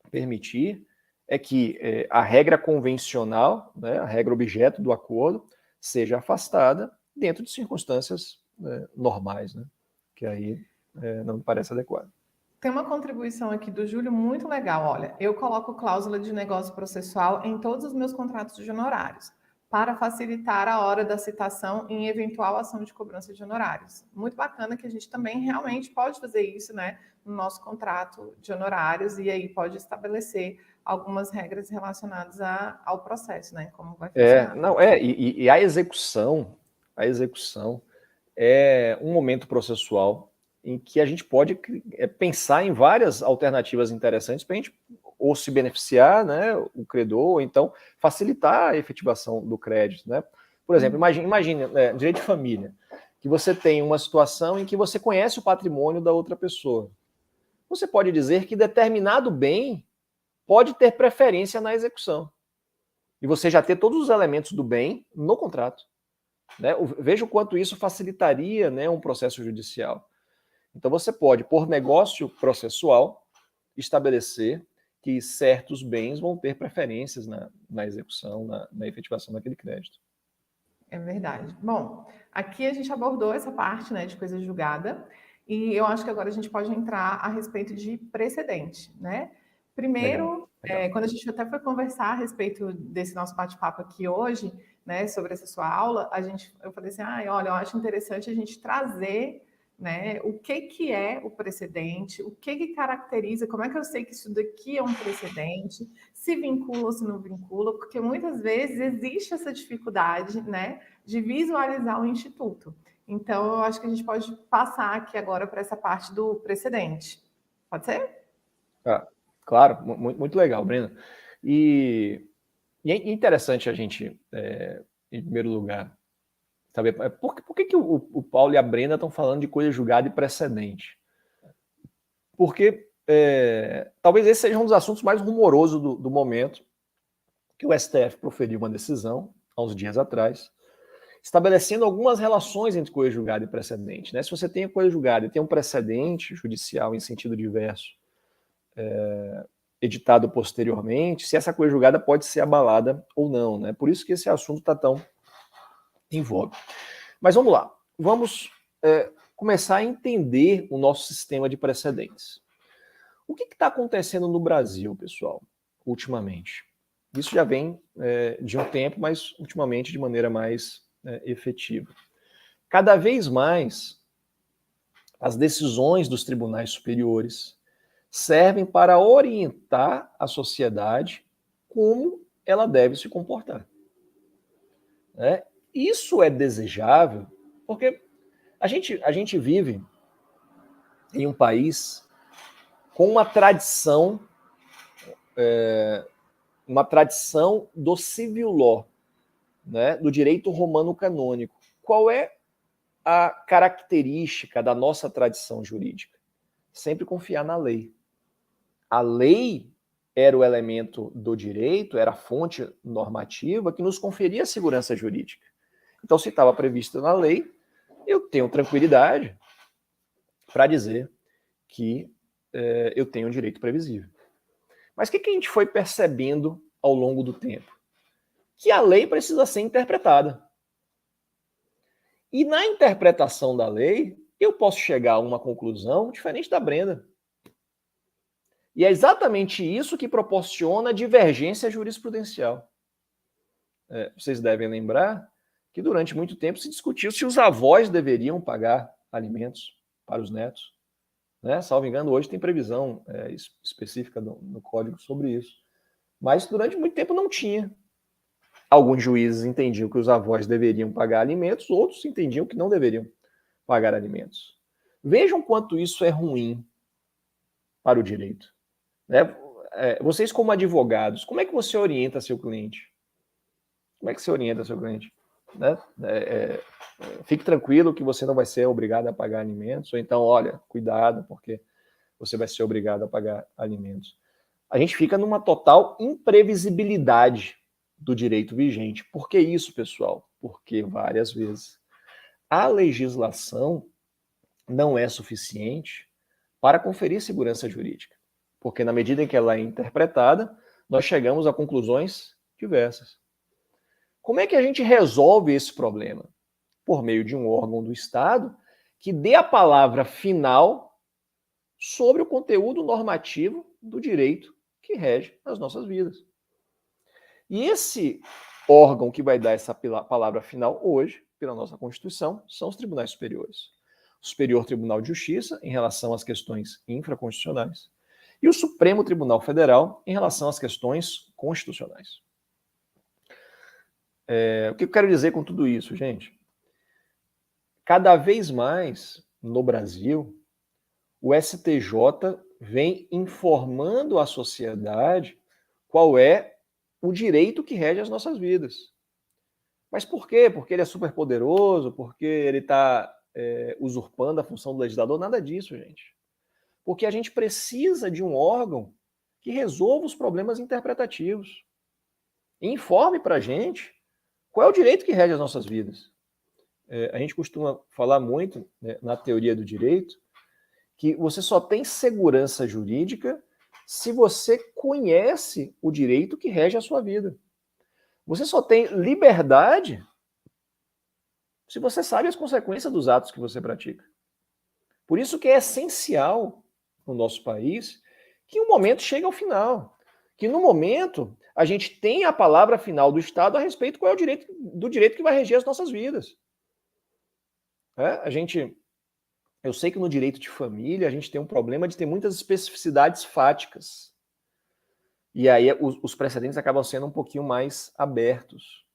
permitir é que a regra convencional, né, a regra objeto do acordo, seja afastada dentro de circunstâncias normais, né, que aí não me parece adequado. Tem uma contribuição aqui do Júlio muito legal. Olha, eu coloco cláusula de negócio processual em todos os meus contratos de honorários, para facilitar a hora da citação em eventual ação de cobrança de honorários. Muito bacana que a gente também realmente pode fazer isso, né, no nosso contrato de honorários, e aí pode estabelecer algumas regras relacionadas ao processo, né, como vai funcionar. E a execução é um momento processual em que a gente pode pensar em várias alternativas interessantes para a gente ou se beneficiar, né, o credor, ou então facilitar a efetivação do crédito, né? Por exemplo, imagine direito de família, que você tem uma situação em que você conhece o patrimônio da outra pessoa. Você pode dizer que determinado bem pode ter preferência na execução. E você já ter todos os elementos do bem no contrato. Né? Veja o quanto isso facilitaria, né, um processo judicial. Então você pode, por negócio processual, estabelecer que certos bens vão ter preferências na execução, na efetivação daquele crédito. É verdade. Bom, aqui a gente abordou essa parte, né, de coisa julgada, e eu acho que agora a gente pode entrar a respeito de precedente, né? Primeiro, Legal. quando a gente até foi conversar a respeito desse nosso bate-papo aqui hoje, né, sobre essa sua aula, eu falei assim, olha, eu acho interessante a gente trazer, né, o que é o precedente, o que caracteriza, como é que eu sei que isso daqui é um precedente, se vincula ou se não vincula, porque muitas vezes existe essa dificuldade, né, de visualizar o instituto. Então, eu acho que a gente pode passar aqui agora para essa parte do precedente. Pode ser? Claro, muito legal, Brenda. E é interessante a gente, em primeiro lugar, saber por que o Paulo e a Brenda estão falando de coisa julgada e precedente. Porque talvez esse seja um dos assuntos mais rumorosos do momento, que o STF proferiu uma decisão, há uns dias atrás, estabelecendo algumas relações entre coisa julgada e precedente. Né? Se você tem a coisa julgada e tem um precedente judicial em sentido diverso, editado posteriormente, se essa coisa julgada pode ser abalada ou não. Né? Por isso que esse assunto está tão em voga. Mas vamos lá. Vamos começar a entender o nosso sistema de precedentes. O que está acontecendo no Brasil, pessoal, ultimamente? Isso já vem de um tempo, mas ultimamente de maneira mais efetiva. Cada vez mais, as decisões dos tribunais superiores servem para orientar a sociedade como ela deve se comportar. Né? Isso é desejável porque a gente vive em um país com uma tradição do civil law, né, do direito romano canônico. Qual é a característica da nossa tradição jurídica? Sempre confiar na lei. A lei era o elemento do direito, era a fonte normativa que nos conferia a segurança jurídica. Então, se estava previsto na lei, eu tenho tranquilidade para dizer que eu tenho um direito previsível. Mas o que a gente foi percebendo ao longo do tempo? Que a lei precisa ser interpretada. E na interpretação da lei, eu posso chegar a uma conclusão diferente da Brenda. E é exatamente isso que proporciona a divergência jurisprudencial. Vocês devem lembrar que durante muito tempo se discutiu se os avós deveriam pagar alimentos para os netos. Né? Salvo engano, hoje tem previsão específica no Código sobre isso. Mas durante muito tempo não tinha. Alguns juízes entendiam que os avós deveriam pagar alimentos, outros entendiam que não deveriam pagar alimentos. Vejam quanto isso é ruim para o direito. Né? Vocês, como advogados, como é que você orienta seu cliente? Como é que você orienta seu cliente? Né? Fique tranquilo que você não vai ser obrigado a pagar alimentos, ou então, olha, cuidado, porque você vai ser obrigado a pagar alimentos. A gente fica numa total imprevisibilidade do direito vigente. Por que isso, pessoal? Porque várias vezes a legislação não é suficiente para conferir segurança jurídica. Porque na medida em que ela é interpretada, nós chegamos a conclusões diversas. Como é que a gente resolve esse problema? Por meio de um órgão do Estado que dê a palavra final sobre o conteúdo normativo do direito que rege as nossas vidas. E esse órgão que vai dar essa palavra final hoje, pela nossa Constituição, são os tribunais superiores. O Superior Tribunal de Justiça, em relação às questões infraconstitucionais, e o Supremo Tribunal Federal, em relação às questões constitucionais. O que eu quero dizer com tudo isso, gente? Cada vez mais, no Brasil, o STJ vem informando à sociedade qual é o direito que rege as nossas vidas. Mas por quê? Porque ele é superpoderoso? Porque ele está usurpando a função do legislador? Nada disso, gente. Porque a gente precisa de um órgão que resolva os problemas interpretativos e informe para a gente qual é o direito que rege as nossas vidas. A gente costuma falar muito, né, na teoria do direito, que você só tem segurança jurídica se você conhece o direito que rege a sua vida. Você só tem liberdade se você sabe as consequências dos atos que você pratica. Por isso que é essencial no nosso país que o momento chegue ao final. Que no momento a gente tenha a palavra final do Estado a respeito qual é o direito que vai reger as nossas vidas. Eu sei que no direito de família a gente tem um problema de ter muitas especificidades fáticas. E aí os precedentes acabam sendo um pouquinho mais abertos.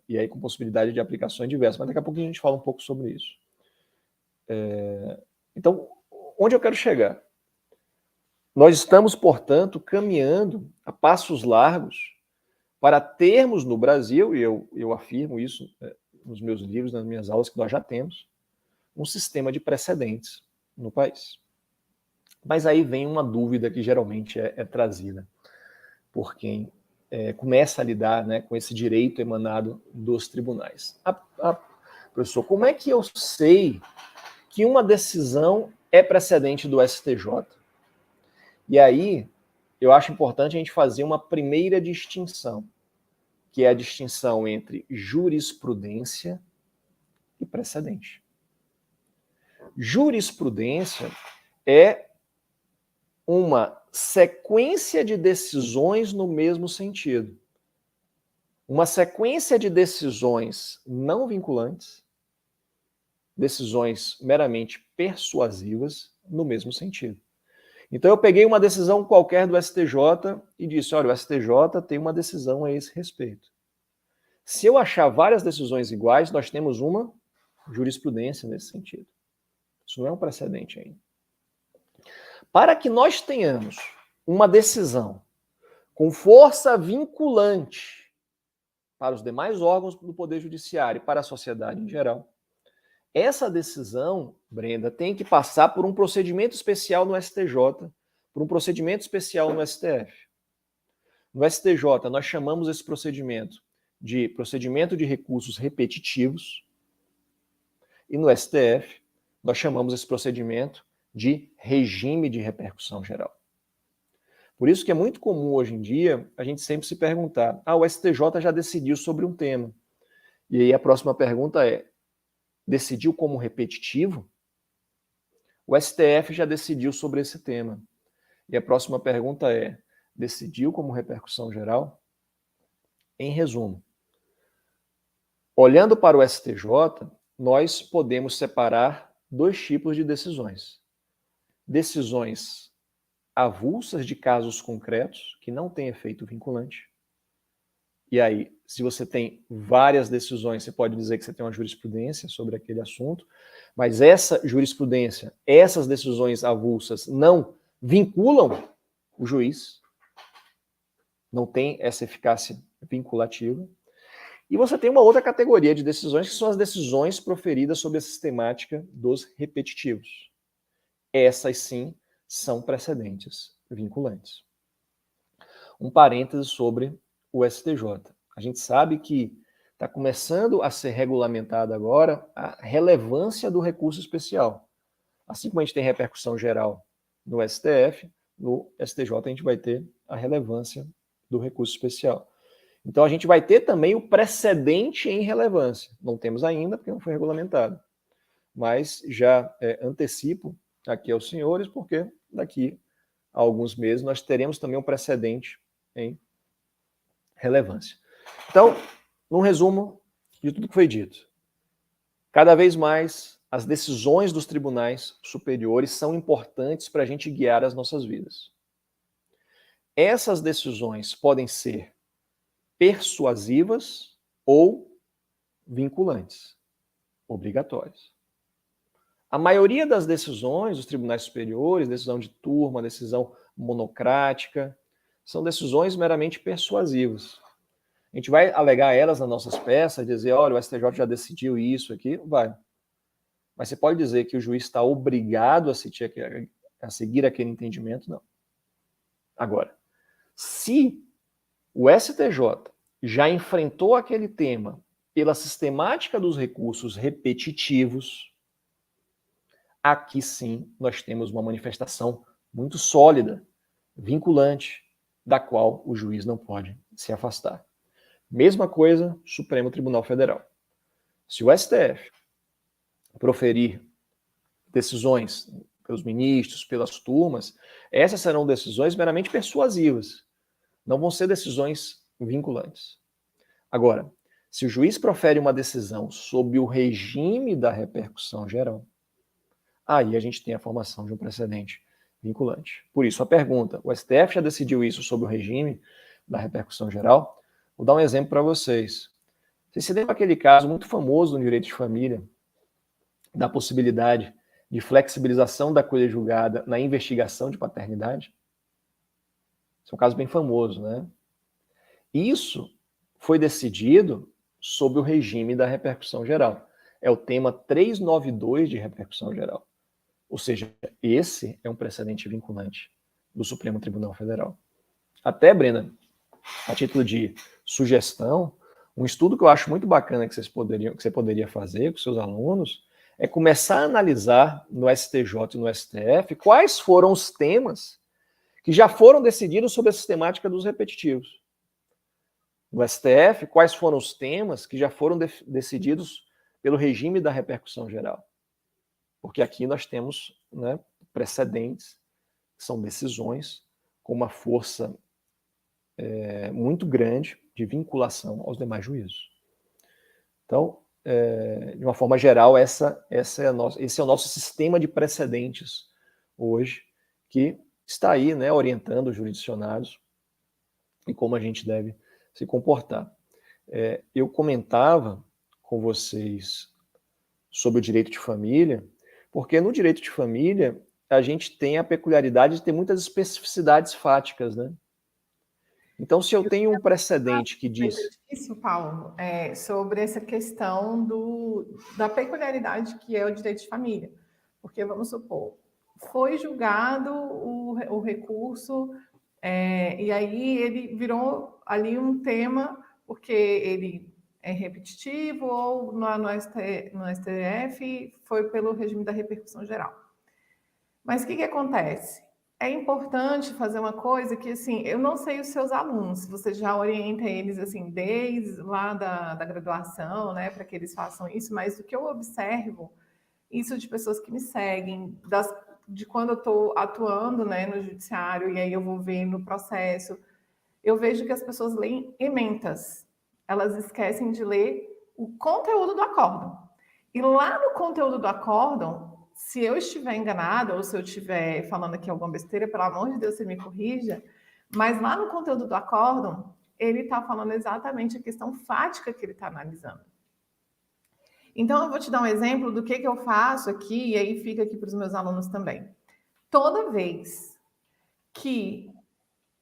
E aí com possibilidade de aplicações diversas. Mas daqui a pouco a gente fala um pouco sobre isso. Então, onde eu quero chegar? Nós estamos, portanto, caminhando a passos largos para termos no Brasil, e eu afirmo isso nos meus livros, nas minhas aulas, que nós já temos, um sistema de precedentes no país. Mas aí vem uma dúvida que geralmente é trazida por quem começa a lidar, né, com esse direito emanado dos tribunais. Professor, como é que eu sei que uma decisão é precedente do STJ? E aí, eu acho importante a gente fazer uma primeira distinção, que é a distinção entre jurisprudência e precedente. Jurisprudência é uma sequência de decisões no mesmo sentido. Uma sequência de decisões não vinculantes, decisões meramente persuasivas no mesmo sentido. Então eu peguei uma decisão qualquer do STJ e disse, olha, o STJ tem uma decisão a esse respeito. Se eu achar várias decisões iguais, nós temos uma jurisprudência nesse sentido. Isso não é um precedente ainda. Para que nós tenhamos uma decisão com força vinculante para os demais órgãos do Poder Judiciário e para a sociedade em geral, essa decisão, Brenda, tem que passar por um procedimento especial no STJ, por um procedimento especial no STF. No STJ, nós chamamos esse procedimento de recursos repetitivos, e no STF, nós chamamos esse procedimento de regime de repercussão geral. Por isso que é muito comum hoje em dia a gente sempre se perguntar, o STJ já decidiu sobre um tema. E aí a próxima pergunta é, decidiu como repetitivo? O STF já decidiu sobre esse tema. E a próxima pergunta é, decidiu como repercussão geral? Em resumo, olhando para o STJ, nós podemos separar dois tipos de decisões. Decisões avulsas de casos concretos, que não têm efeito vinculante. E aí, se você tem várias decisões, você pode dizer que você tem uma jurisprudência sobre aquele assunto, mas essa jurisprudência, essas decisões avulsas não vinculam o juiz, não tem essa eficácia vinculativa. E você tem uma outra categoria de decisões, que são as decisões proferidas sob a sistemática dos repetitivos. Essas, sim, são precedentes vinculantes. Um parêntese sobre o STJ. A gente sabe que está começando a ser regulamentada agora a relevância do recurso especial. Assim como a gente tem repercussão geral no STF, no STJ a gente vai ter a relevância do recurso especial. Então a gente vai ter também o precedente em relevância. Não temos ainda, porque não foi regulamentado. Mas já antecipo aqui aos senhores, porque daqui a alguns meses nós teremos também um precedente em relevância. Então, num resumo de tudo que foi dito, cada vez mais as decisões dos tribunais superiores são importantes para a gente guiar as nossas vidas. Essas decisões podem ser persuasivas ou vinculantes, obrigatórias. A maioria das decisões dos tribunais superiores, decisão de turma, decisão monocrática, são decisões meramente persuasivas. A gente vai alegar elas nas nossas peças, dizer, olha, o STJ já decidiu isso aqui, vai. Mas você pode dizer que o juiz está obrigado a seguir aquele entendimento? Não. Agora, se o STJ já enfrentou aquele tema pela sistemática dos recursos repetitivos, aqui sim nós temos uma manifestação muito sólida, vinculante, da qual o juiz não pode se afastar. Mesma coisa, Supremo Tribunal Federal. Se o STF proferir decisões pelos ministros, pelas turmas, essas serão decisões meramente persuasivas. Não vão ser decisões vinculantes. Agora, se o juiz profere uma decisão sob o regime da repercussão geral, aí a gente tem a formação de um precedente vinculante. Por isso, a pergunta, o STF já decidiu isso sob o regime da repercussão geral? Vou dar um exemplo para vocês. Vocês se lembram aquele caso muito famoso no direito de família, da possibilidade de flexibilização da coisa julgada na investigação de paternidade? Esse é um caso bem famoso, né? Isso foi decidido sob o regime da repercussão geral. É o tema 392 de repercussão geral. Ou seja, esse é um precedente vinculante do Supremo Tribunal Federal. Até, Brena, a título de sugestão, um estudo que eu acho muito bacana que você poderia fazer com seus alunos é começar a analisar no STJ e no STF quais foram os temas que já foram decididos sobre a sistemática dos repetitivos. No STF, quais foram os temas que já foram decididos pelo regime da repercussão geral. Porque aqui nós temos, né, precedentes, que são decisões com uma força muito grande de vinculação aos demais juízos. Então, de uma forma geral, esse é o nosso sistema de precedentes hoje, que está aí, né, orientando os jurisdicionados e como a gente deve se comportar. Eu comentava com vocês sobre o direito de família, porque no direito de família a gente tem a peculiaridade de ter muitas especificidades fáticas, né? Então, se eu tenho um precedente que diz... Isso, Paulo, sobre essa questão da peculiaridade que é o direito de família. Porque, vamos supor, foi julgado o recurso, e aí ele virou ali um tema, porque ele é repetitivo, ou no STF foi pelo regime da repercussão geral. Mas o que acontece? É importante fazer uma coisa que, assim, eu não sei os seus alunos, se você já orienta eles, assim, desde lá da graduação, né, para que eles façam isso, mas o que eu observo, isso de pessoas que me seguem, de quando eu estou atuando, né, no judiciário, e aí eu vou ver no processo, eu vejo que as pessoas leem ementas, elas esquecem de ler o conteúdo do acórdão. E lá no conteúdo do acórdão, se eu estiver enganada ou se eu estiver falando aqui alguma besteira, pelo amor de Deus, você me corrija, mas lá no conteúdo do acórdão, ele está falando exatamente a questão fática que ele está analisando. Então, eu vou te dar um exemplo do que eu faço aqui, e aí fica aqui para os meus alunos também. Toda vez que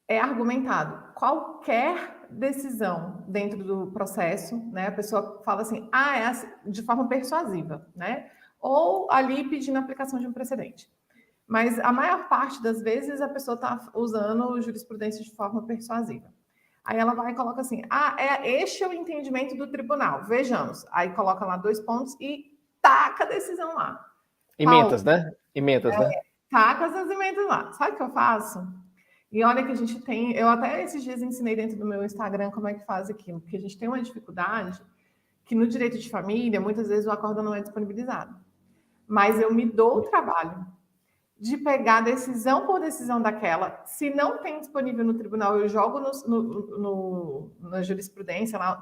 é argumentado qualquer decisão dentro do processo, né, a pessoa fala assim, de forma persuasiva, né? Ou ali pedindo a aplicação de um precedente. Mas a maior parte das vezes a pessoa está usando jurisprudência de forma persuasiva. Aí ela vai e coloca assim, este é o entendimento do tribunal, vejamos. Aí coloca lá 2 pontos e taca a decisão lá. Emendas, né? Emendas, né? Taca essas emendas lá. Sabe o que eu faço? E olha que a gente tem, eu até esses dias ensinei dentro do meu Instagram como é que faz aquilo, porque a gente tem uma dificuldade que no direito de família, muitas vezes o acórdão não é disponibilizado. Mas eu me dou o trabalho de pegar decisão por decisão daquela. Se não tem disponível no tribunal, eu jogo na jurisprudência, lá,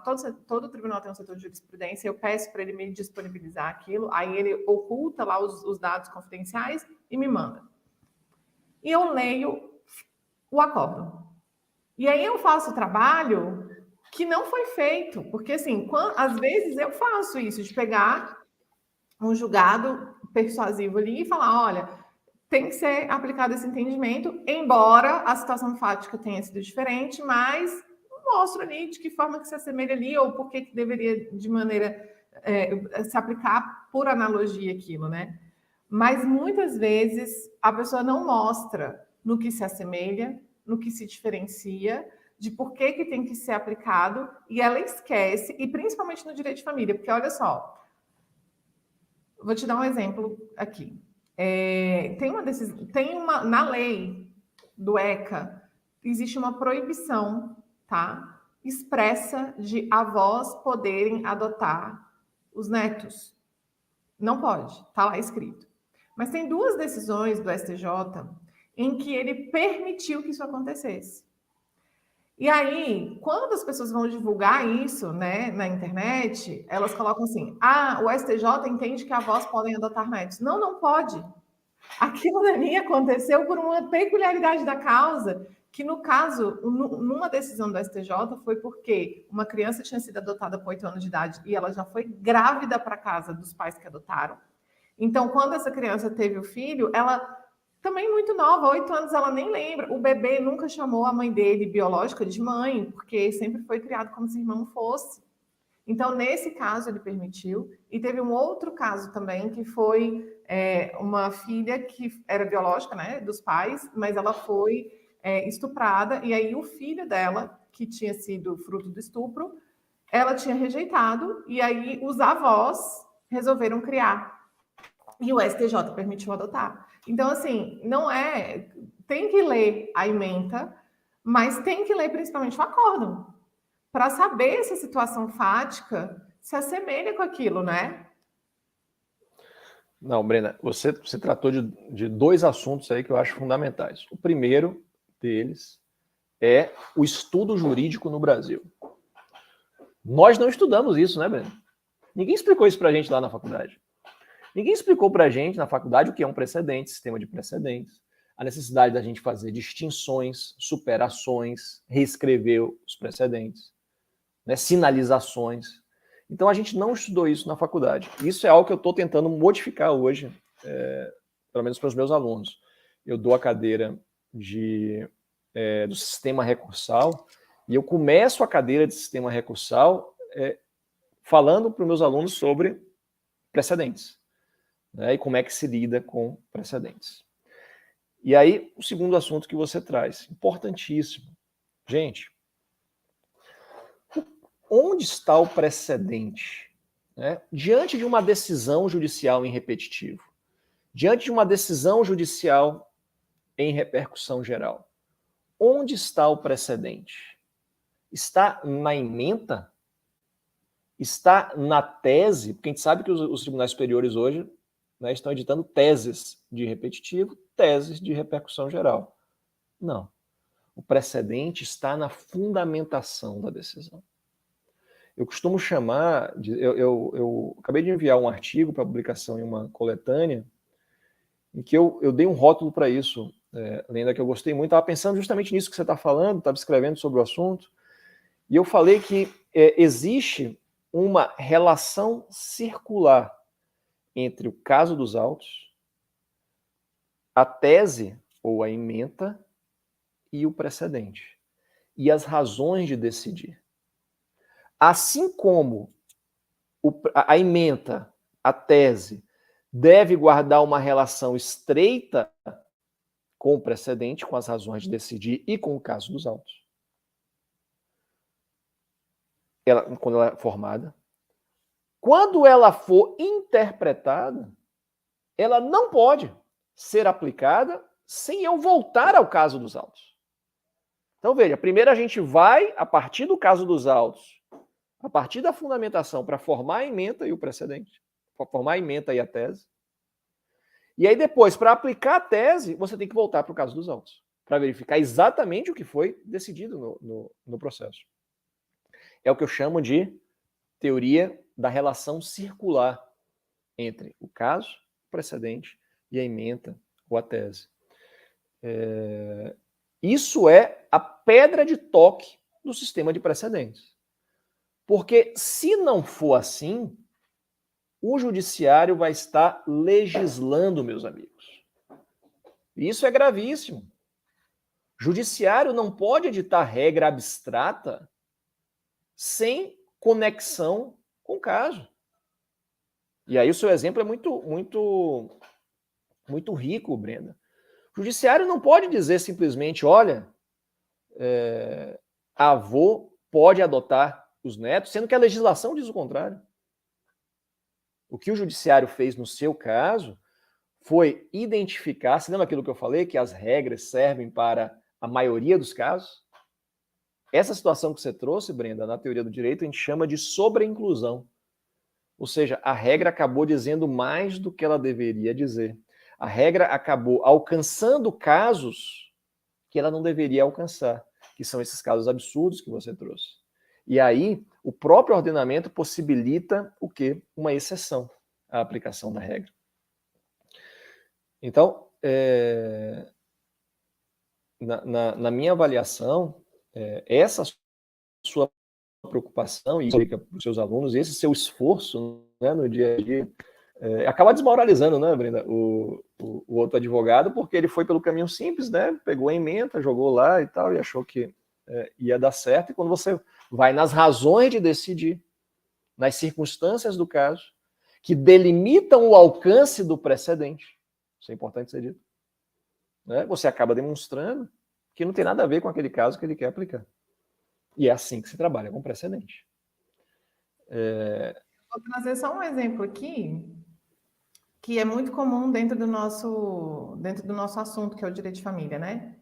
todo tribunal tem um setor de jurisprudência, eu peço para ele me disponibilizar aquilo, aí ele oculta lá os dados confidenciais e me manda. E eu leio o acórdão. E aí eu faço o trabalho que não foi feito, porque assim, às vezes eu faço isso, de pegar um julgado persuasivo ali e falar, olha, tem que ser aplicado esse entendimento, embora a situação fática tenha sido diferente, mas mostro ali de que forma que se assemelha ali, ou por que deveria, de maneira, se aplicar por analogia aquilo, né? Mas muitas vezes a pessoa não mostra no que se assemelha, no que se diferencia, de por que tem que ser aplicado, e ela esquece, e principalmente no direito de família, porque olha só, vou te dar um exemplo aqui. Na lei do ECA, existe uma proibição, tá, expressa de avós poderem adotar os netos. Não pode, tá lá escrito. Mas tem 2 decisões do STJ em que ele permitiu que isso acontecesse. E aí, quando as pessoas vão divulgar isso, né, na internet, elas colocam assim: o STJ entende que avós podem adotar netos. Não, não pode. Aquilo ali aconteceu por uma peculiaridade da causa, que no caso, numa decisão do STJ, foi porque uma criança tinha sido adotada com 8 anos de idade e ela já foi grávida para casa dos pais que adotaram. Então, quando essa criança teve o filho, ela também muito nova, 8 anos, ela nem lembra. O bebê nunca chamou a mãe dele biológica de mãe, porque sempre foi criado como se irmão fosse. Então, nesse caso, ele permitiu. E teve um outro caso também, que foi uma filha que era biológica, né, dos pais, mas ela foi estuprada. E aí, o filho dela, que tinha sido fruto do estupro, ela tinha rejeitado. E aí, os avós resolveram criar. E o STJ permitiu adotar. Então, assim, não é... Tem que ler a ementa, mas tem que ler principalmente o acórdão, para saber se a situação fática se assemelha com aquilo, né? Não, Brena, você tratou de 2 assuntos aí que eu acho fundamentais. O primeiro deles é o estudo jurídico no Brasil. Nós não estudamos isso, né, Brena? Ninguém explicou isso pra gente lá na faculdade. Ninguém explicou pra gente na faculdade o que é um precedente, sistema de precedentes, a necessidade da gente fazer distinções, superações, reescrever os precedentes, né, sinalizações. Então a gente não estudou isso na faculdade. Isso é algo que eu estou tentando modificar hoje, pelo menos para os meus alunos. Eu dou a cadeira do sistema recursal e eu começo a cadeira de sistema recursal falando para os meus alunos sobre precedentes, né, e como é que se lida com precedentes. E aí, o segundo assunto que você traz, importantíssimo. Gente, onde está o precedente? Né? Diante de uma decisão judicial em repetitivo, diante de uma decisão judicial em repercussão geral, onde está o precedente? Está na ementa? Está na tese? Porque a gente sabe que os tribunais superiores hoje, né, estão editando teses de repetitivo, teses de repercussão geral. Não. O precedente está na fundamentação da decisão. Eu costumo chamar, eu acabei de enviar um artigo para publicação em uma coletânea, em que eu dei um rótulo para isso, lenda que eu gostei muito, estava pensando justamente nisso que você está falando, estava escrevendo sobre o assunto, e eu falei que existe uma relação circular entre o caso dos autos, a tese ou a ementa e o precedente, e as razões de decidir. Assim como a ementa, a tese, deve guardar uma relação estreita com o precedente, com as razões de decidir e com o caso dos autos, quando ela é formada. Quando ela for interpretada, ela não pode ser aplicada sem eu voltar ao caso dos autos. Então, veja, primeiro a gente vai, a partir do caso dos autos, a partir da fundamentação, para formar a ementa e o precedente, para formar a ementa e a tese. E aí depois, para aplicar a tese, você tem que voltar para o caso dos autos, para verificar exatamente o que foi decidido no processo. É o que eu chamo de teoria da relação circular entre o caso, o precedente e a ementa ou a tese. Isso é a pedra de toque do sistema de precedentes. Porque se não for assim, o judiciário vai estar legislando, meus amigos. Isso é gravíssimo. Judiciário não pode editar regra abstrata sem conexão com o caso. E aí o seu exemplo é muito rico, Brenda. O judiciário não pode dizer simplesmente, olha, avô pode adotar os netos, sendo que a legislação diz o contrário. O que o judiciário fez no seu caso foi identificar, se lembra aquilo que eu falei, que as regras servem para a maioria dos casos? Essa situação que você trouxe, Brenda, na teoria do direito, a gente chama de sobreinclusão. Ou seja, a regra acabou dizendo mais do que ela deveria dizer. A regra acabou alcançando casos que ela não deveria alcançar, que são esses casos absurdos que você trouxe. E aí, o próprio ordenamento possibilita o quê? Uma exceção à aplicação da regra. Então, na minha avaliação, essa sua preocupação, e explica para os seus alunos, esse seu esforço, né, no dia a dia, acaba desmoralizando, né, Brenda, o outro advogado, porque ele foi pelo caminho simples, né, pegou a ementa, jogou lá e tal, e achou que ia dar certo, e quando você vai nas razões de decidir, nas circunstâncias do caso, que delimitam o alcance do precedente, isso é importante ser dito, né, você acaba demonstrando que não tem nada a ver com aquele caso que ele quer aplicar. E é assim que se trabalha com precedente. Vou trazer só um exemplo aqui, que é muito comum dentro do nosso assunto, que é o direito de família, né?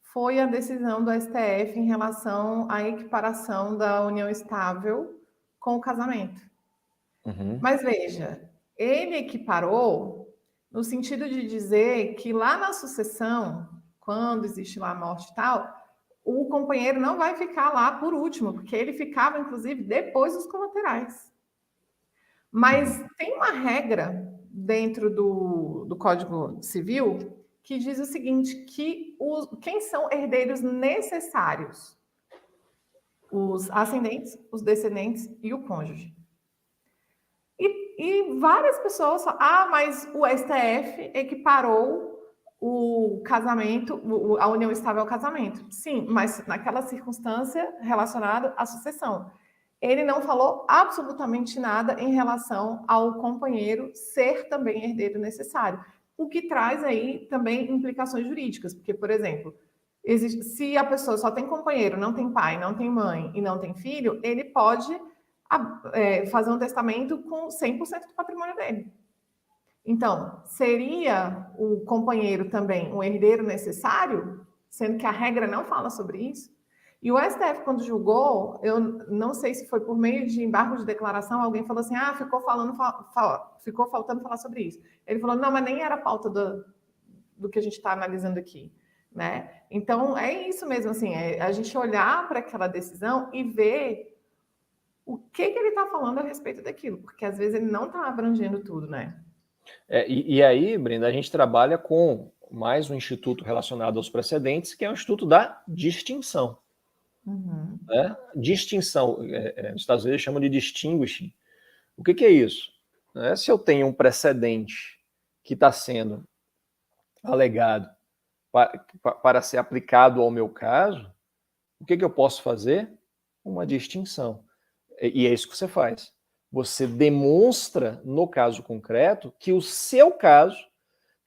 Foi a decisão do STF em relação à equiparação da união estável com o casamento. Uhum. Mas veja, ele equiparou no sentido de dizer que lá na sucessão, quando existe lá a morte e tal, o companheiro não vai ficar lá por último, porque ele ficava, inclusive, depois dos colaterais. Mas tem uma regra dentro do Código Civil que diz o seguinte, que quem são herdeiros necessários? Os ascendentes, os descendentes e o cônjuge. E várias pessoas falam, mas o STF equiparou o casamento, a união estável ao casamento. Sim, mas naquela circunstância relacionada à sucessão. Ele não falou absolutamente nada em relação ao companheiro ser também herdeiro necessário. O que traz aí também implicações jurídicas, porque, por exemplo, se a pessoa só tem companheiro, não tem pai, não tem mãe e não tem filho, ele pode fazer um testamento com 100% do patrimônio dele. Então, seria o companheiro também um herdeiro necessário, sendo que a regra não fala sobre isso? E o STF, quando julgou, eu não sei se foi por meio de embargo de declaração, alguém falou assim, ficou faltando falar sobre isso. Ele falou, não, mas nem era pauta do que a gente está analisando aqui. Né? Então, é isso mesmo, assim, a gente olhar para aquela decisão e ver o que ele está falando a respeito daquilo, porque às vezes ele não está abrangendo tudo, né? E aí, Brenda, a gente trabalha com mais um instituto relacionado aos precedentes, que é o Instituto da Distinção. Uhum. Né? Distinção, nos Estados Unidos chamam de distinguishing. O que é isso? Se eu tenho um precedente que está sendo alegado para ser aplicado ao meu caso, o que eu posso fazer? Uma distinção. E é isso que você faz. Você demonstra, no caso concreto, que o seu caso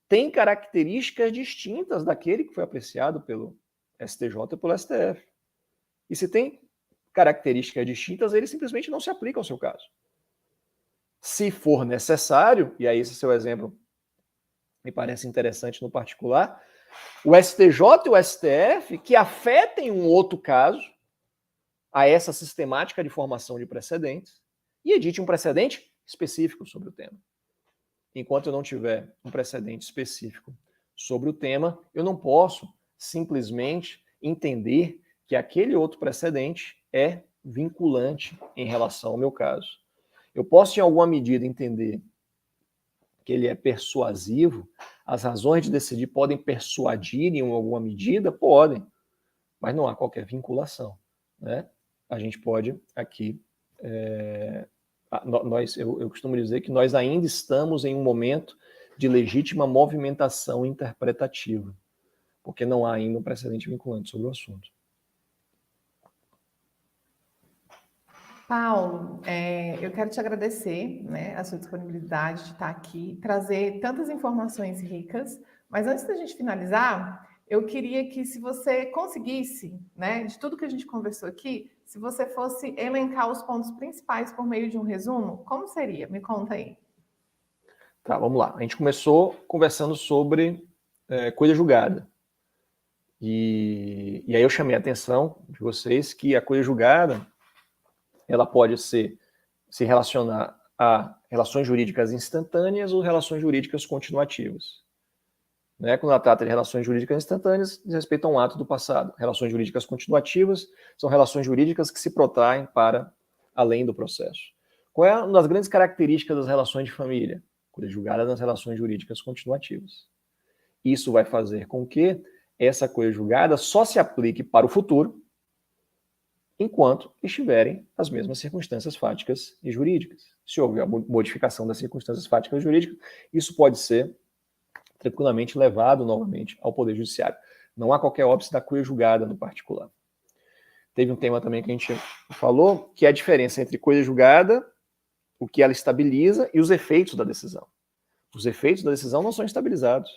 tem características distintas daquele que foi apreciado pelo STJ e pelo STF. E se tem características distintas, ele simplesmente não se aplica ao seu caso. Se for necessário, e aí esse seu exemplo me parece interessante no particular, o STJ e o STF, que afetem um outro caso, a essa sistemática de formação de precedentes, e edite um precedente específico sobre o tema. enquanto eu não tiver um precedente específico sobre o tema, eu não posso simplesmente entender que aquele outro precedente é vinculante em relação ao meu caso. Eu posso, em alguma medida, entender que ele é persuasivo, as razões de decidir podem persuadir em alguma medida? Podem, mas não há qualquer vinculação, né? A gente pode aqui... eu costumo dizer que nós ainda estamos em um momento de legítima movimentação interpretativa, porque não há ainda um precedente vinculante sobre o assunto. Paulo, eu quero te agradecer, né, a sua disponibilidade de estar aqui, trazer tantas informações ricas, mas antes da gente finalizar, eu queria que, se você conseguisse, né, de tudo que a gente conversou aqui, se você fosse elencar os pontos principais por meio de um resumo, como seria? Me conta aí. Tá, vamos lá. A gente começou conversando sobre coisa julgada. E aí eu chamei a atenção de vocês que a coisa julgada ela pode se relacionar a relações jurídicas instantâneas ou relações jurídicas continuativas. Né? Quando ela trata de relações jurídicas instantâneas, diz respeito a um ato do passado. Relações jurídicas continuativas são relações jurídicas que se protraem para além do processo. Qual é uma das grandes características das relações de família? Coisa julgada nas relações jurídicas continuativas. Isso vai fazer com que essa coisa julgada só se aplique para o futuro, enquanto estiverem as mesmas circunstâncias fáticas e jurídicas. Se houver a modificação das circunstâncias fáticas e jurídicas, isso pode ser tranquilamente levado novamente ao Poder Judiciário. Não há qualquer óbice da coisa julgada no particular. Teve um tema também que a gente falou, que é a diferença entre coisa julgada, o que ela estabiliza, e os efeitos da decisão. Os efeitos da decisão não são estabilizados.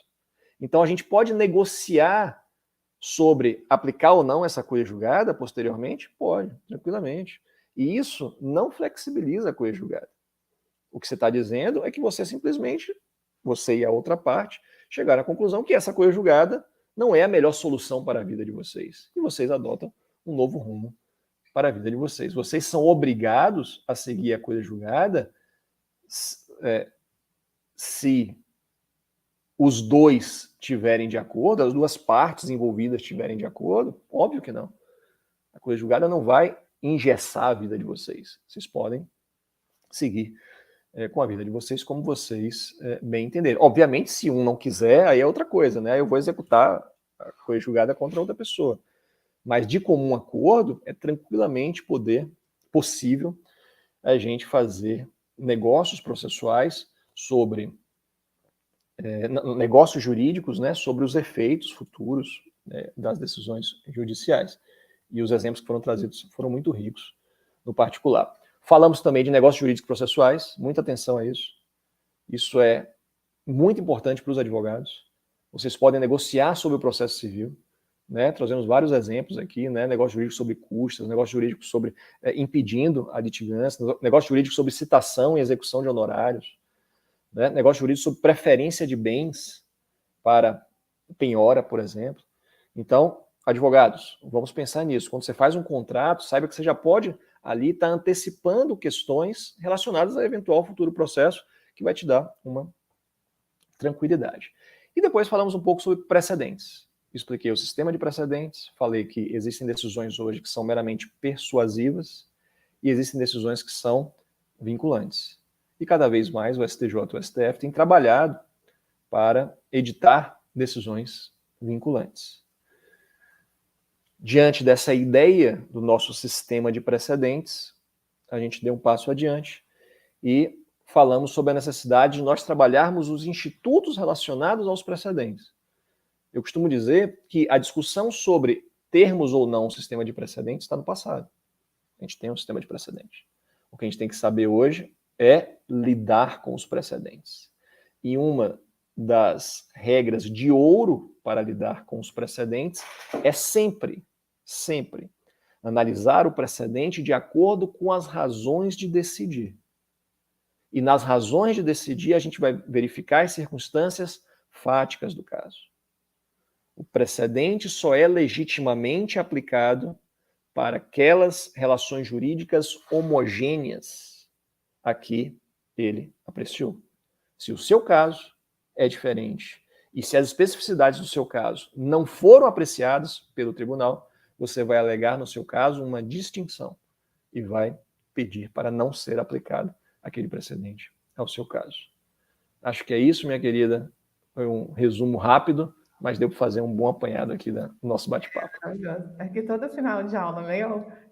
Então a gente pode negociar sobre aplicar ou não essa coisa julgada posteriormente? Pode, tranquilamente. E isso não flexibiliza a coisa julgada. O que você está dizendo é que você simplesmente, você e a outra parte, chegaram à conclusão que essa coisa julgada não é a melhor solução para a vida de vocês. E vocês adotam um novo rumo para a vida de vocês. Vocês são obrigados a seguir a coisa julgada se os dois tiverem de acordo, as duas partes envolvidas tiverem de acordo. Óbvio que não. A coisa julgada não vai engessar a vida de vocês. Vocês podem seguir com a vida de vocês como vocês bem entenderem. Obviamente, se um não quiser, aí é outra coisa, né? Eu vou executar a coisa julgada contra outra pessoa. Mas de comum acordo, é tranquilamente possível a gente fazer negócios processuais sobre negócios jurídicos, né, sobre os efeitos futuros das decisões judiciais. E os exemplos que foram trazidos foram muito ricos no particular. Falamos também de negócios jurídicos processuais, muita atenção a isso. Isso é muito importante para os advogados. Vocês podem negociar sobre o processo civil, né? Trazemos vários exemplos aqui, né? Negócio jurídico sobre custas, negócio jurídico sobre impedindo a litigância, negócio jurídico sobre citação e execução de honorários, né? Negócio jurídico sobre preferência de bens para penhora, por exemplo. Então, advogados, vamos pensar nisso. Quando você faz um contrato, saiba que você já pode ali estar antecipando questões relacionadas a eventual futuro processo que vai te dar uma tranquilidade. E depois falamos um pouco sobre precedentes. Expliquei o sistema de precedentes, falei que existem decisões hoje que são meramente persuasivas e existem decisões que são vinculantes. E cada vez mais o STJ e o STF têm trabalhado para editar decisões vinculantes. Diante dessa ideia do nosso sistema de precedentes, a gente deu um passo adiante e falamos sobre a necessidade de nós trabalharmos os institutos relacionados aos precedentes. Eu costumo dizer que a discussão sobre termos ou não um sistema de precedentes está no passado. A gente tem um sistema de precedentes. O que a gente tem que saber hoje é lidar com os precedentes. E uma das regras de ouro para lidar com os precedentes é sempre analisar o precedente de acordo com as razões de decidir. E nas razões de decidir, a gente vai verificar as circunstâncias fáticas do caso. O precedente só é legitimamente aplicado para aquelas relações jurídicas homogêneas a que ele apreciou. Se o seu caso é diferente e se as especificidades do seu caso não foram apreciadas pelo tribunal, você vai alegar no seu caso uma distinção e vai pedir para não ser aplicado aquele precedente ao seu caso. Acho que é isso, minha querida. Foi um resumo rápido, mas deu para fazer um bom apanhado aqui do nosso bate-papo. É que todo final de aula,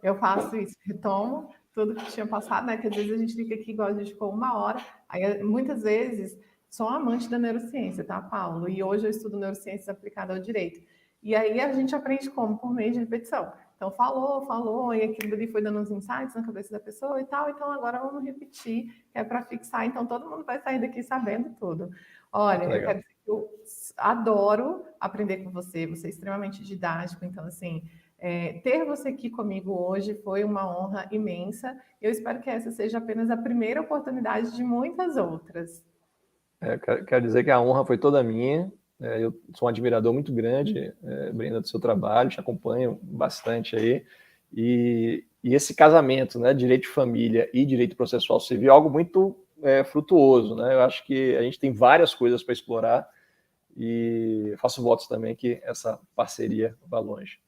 eu faço isso, retomo tudo que tinha passado, né? Que às vezes a gente fica aqui igual a gente ficou 1 hora. Aí, muitas vezes, sou amante da neurociência, tá, Paulo? E hoje eu estudo neurociências aplicadas ao direito. E aí a gente aprende como? Por meio de repetição. Então, falou, e aquilo ali foi dando uns insights na cabeça da pessoa e tal. Então, agora vamos repetir, que é para fixar. Então, todo mundo vai sair daqui sabendo tudo. Olha, eu quero dizer que eu adoro aprender com você. Você é extremamente didático. Então, assim, ter você aqui comigo hoje foi uma honra imensa. Eu espero que essa seja apenas a primeira oportunidade de muitas outras. Quero dizer que a honra foi toda minha. Eu sou um admirador muito grande, Brenda, do seu trabalho, te acompanho bastante aí. E esse casamento, né, direito de família e direito processual civil, é algo muito frutuoso, né? Eu acho que a gente tem várias coisas para explorar e faço votos também que essa parceria vá longe.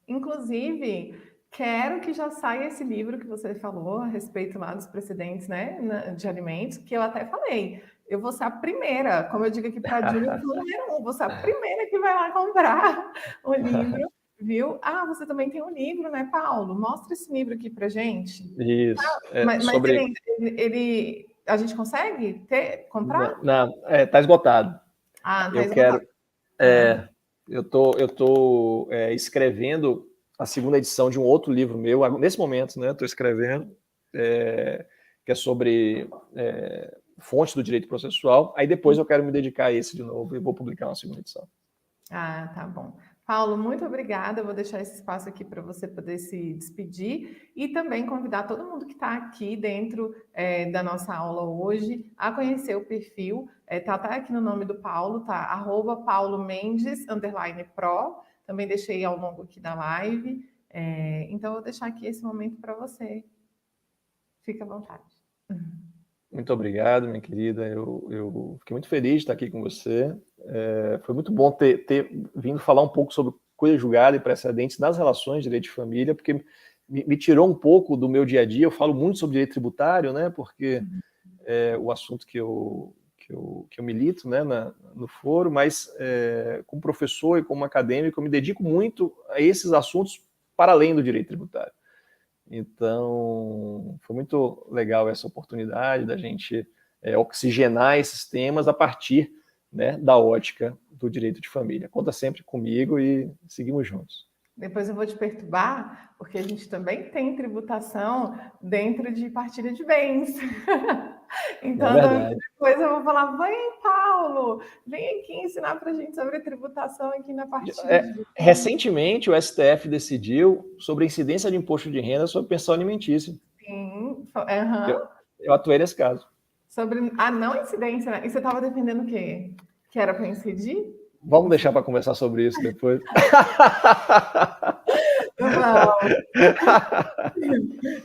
Inclusive, quero que já saia esse livro que você falou a respeito lá dos precedentes, né, de alimentos, que eu até falei. Eu vou ser a primeira, como eu digo aqui para a Júlia, número 1, vou ser a primeira que vai lá comprar o livro, viu? Ah, você também tem um livro, né, Paulo? Mostra esse livro aqui para gente. Isso. Mas a gente consegue comprar? Não, tá esgotado. Ah, tá eu esgotado. Eu tô escrevendo a segunda edição de um outro livro meu, nesse momento, né? Estou escrevendo, que é sobre fonte do direito processual. Aí depois eu quero me dedicar a esse de novo e vou publicar uma segunda edição. Ah, tá bom. Paulo, muito obrigada. Eu vou deixar esse espaço aqui para você poder se despedir e também convidar todo mundo que está aqui dentro da nossa aula hoje a conhecer o perfil. Tá até aqui no nome do Paulo, tá? @paulomendes_pro. Também deixei ao longo aqui da live. Então, eu vou deixar aqui esse momento para você. Fique à vontade. Muito obrigado, minha querida. Eu fiquei muito feliz de estar aqui com você. Foi muito bom ter vindo falar um pouco sobre coisa julgada e precedentes nas relações de direito de família, porque me tirou um pouco do meu dia a dia. Eu falo muito sobre direito tributário, né? Porque é o assunto que eu milito, né, no foro, mas como professor e como acadêmico, eu me dedico muito a esses assuntos para além do direito tributário. Então, foi muito legal essa oportunidade da gente oxigenar esses temas a partir, né, da ótica do direito de família. Conta sempre comigo e seguimos juntos. Depois eu vou te perturbar, porque a gente também tem tributação dentro de partilha de bens. Então, depois eu vou falar, vem, Paulo, vem aqui ensinar para a gente sobre tributação aqui na partilha de bens. Recentemente, o STF decidiu sobre a incidência de imposto de renda sobre pensão alimentícia. Sim, eu atuei nesse caso. Sobre a não incidência, né? E você estava defendendo o quê? Que era para incidir? Vamos deixar para conversar sobre isso depois.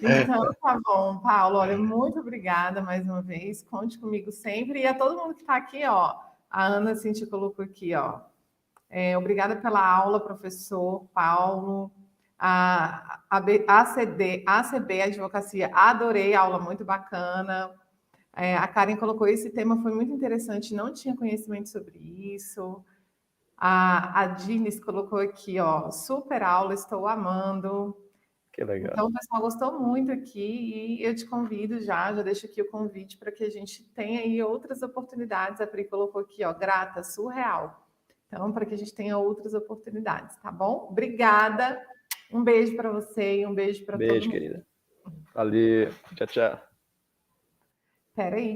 Então, tá bom, Paulo. Olha, muito obrigada mais uma vez. Conte comigo sempre. E a todo mundo que está aqui, ó. A Ana Cintia colocou aqui, ó. Obrigada pela aula, professor Paulo. A ACB Advocacia, adorei a aula, muito bacana. A Karen colocou, esse tema foi muito interessante, não tinha conhecimento sobre isso. A Dines colocou aqui, ó, super aula, estou amando. Que legal. Então, o pessoal gostou muito aqui e eu te convido já deixo aqui o convite para que a gente tenha aí outras oportunidades. A Pri colocou aqui, ó, grata, surreal. Então, para que a gente tenha outras oportunidades, tá bom? Obrigada. Um beijo para você e um beijo para todo mundo. Beijo, querida. Valeu. Tchau, tchau. Espera aí.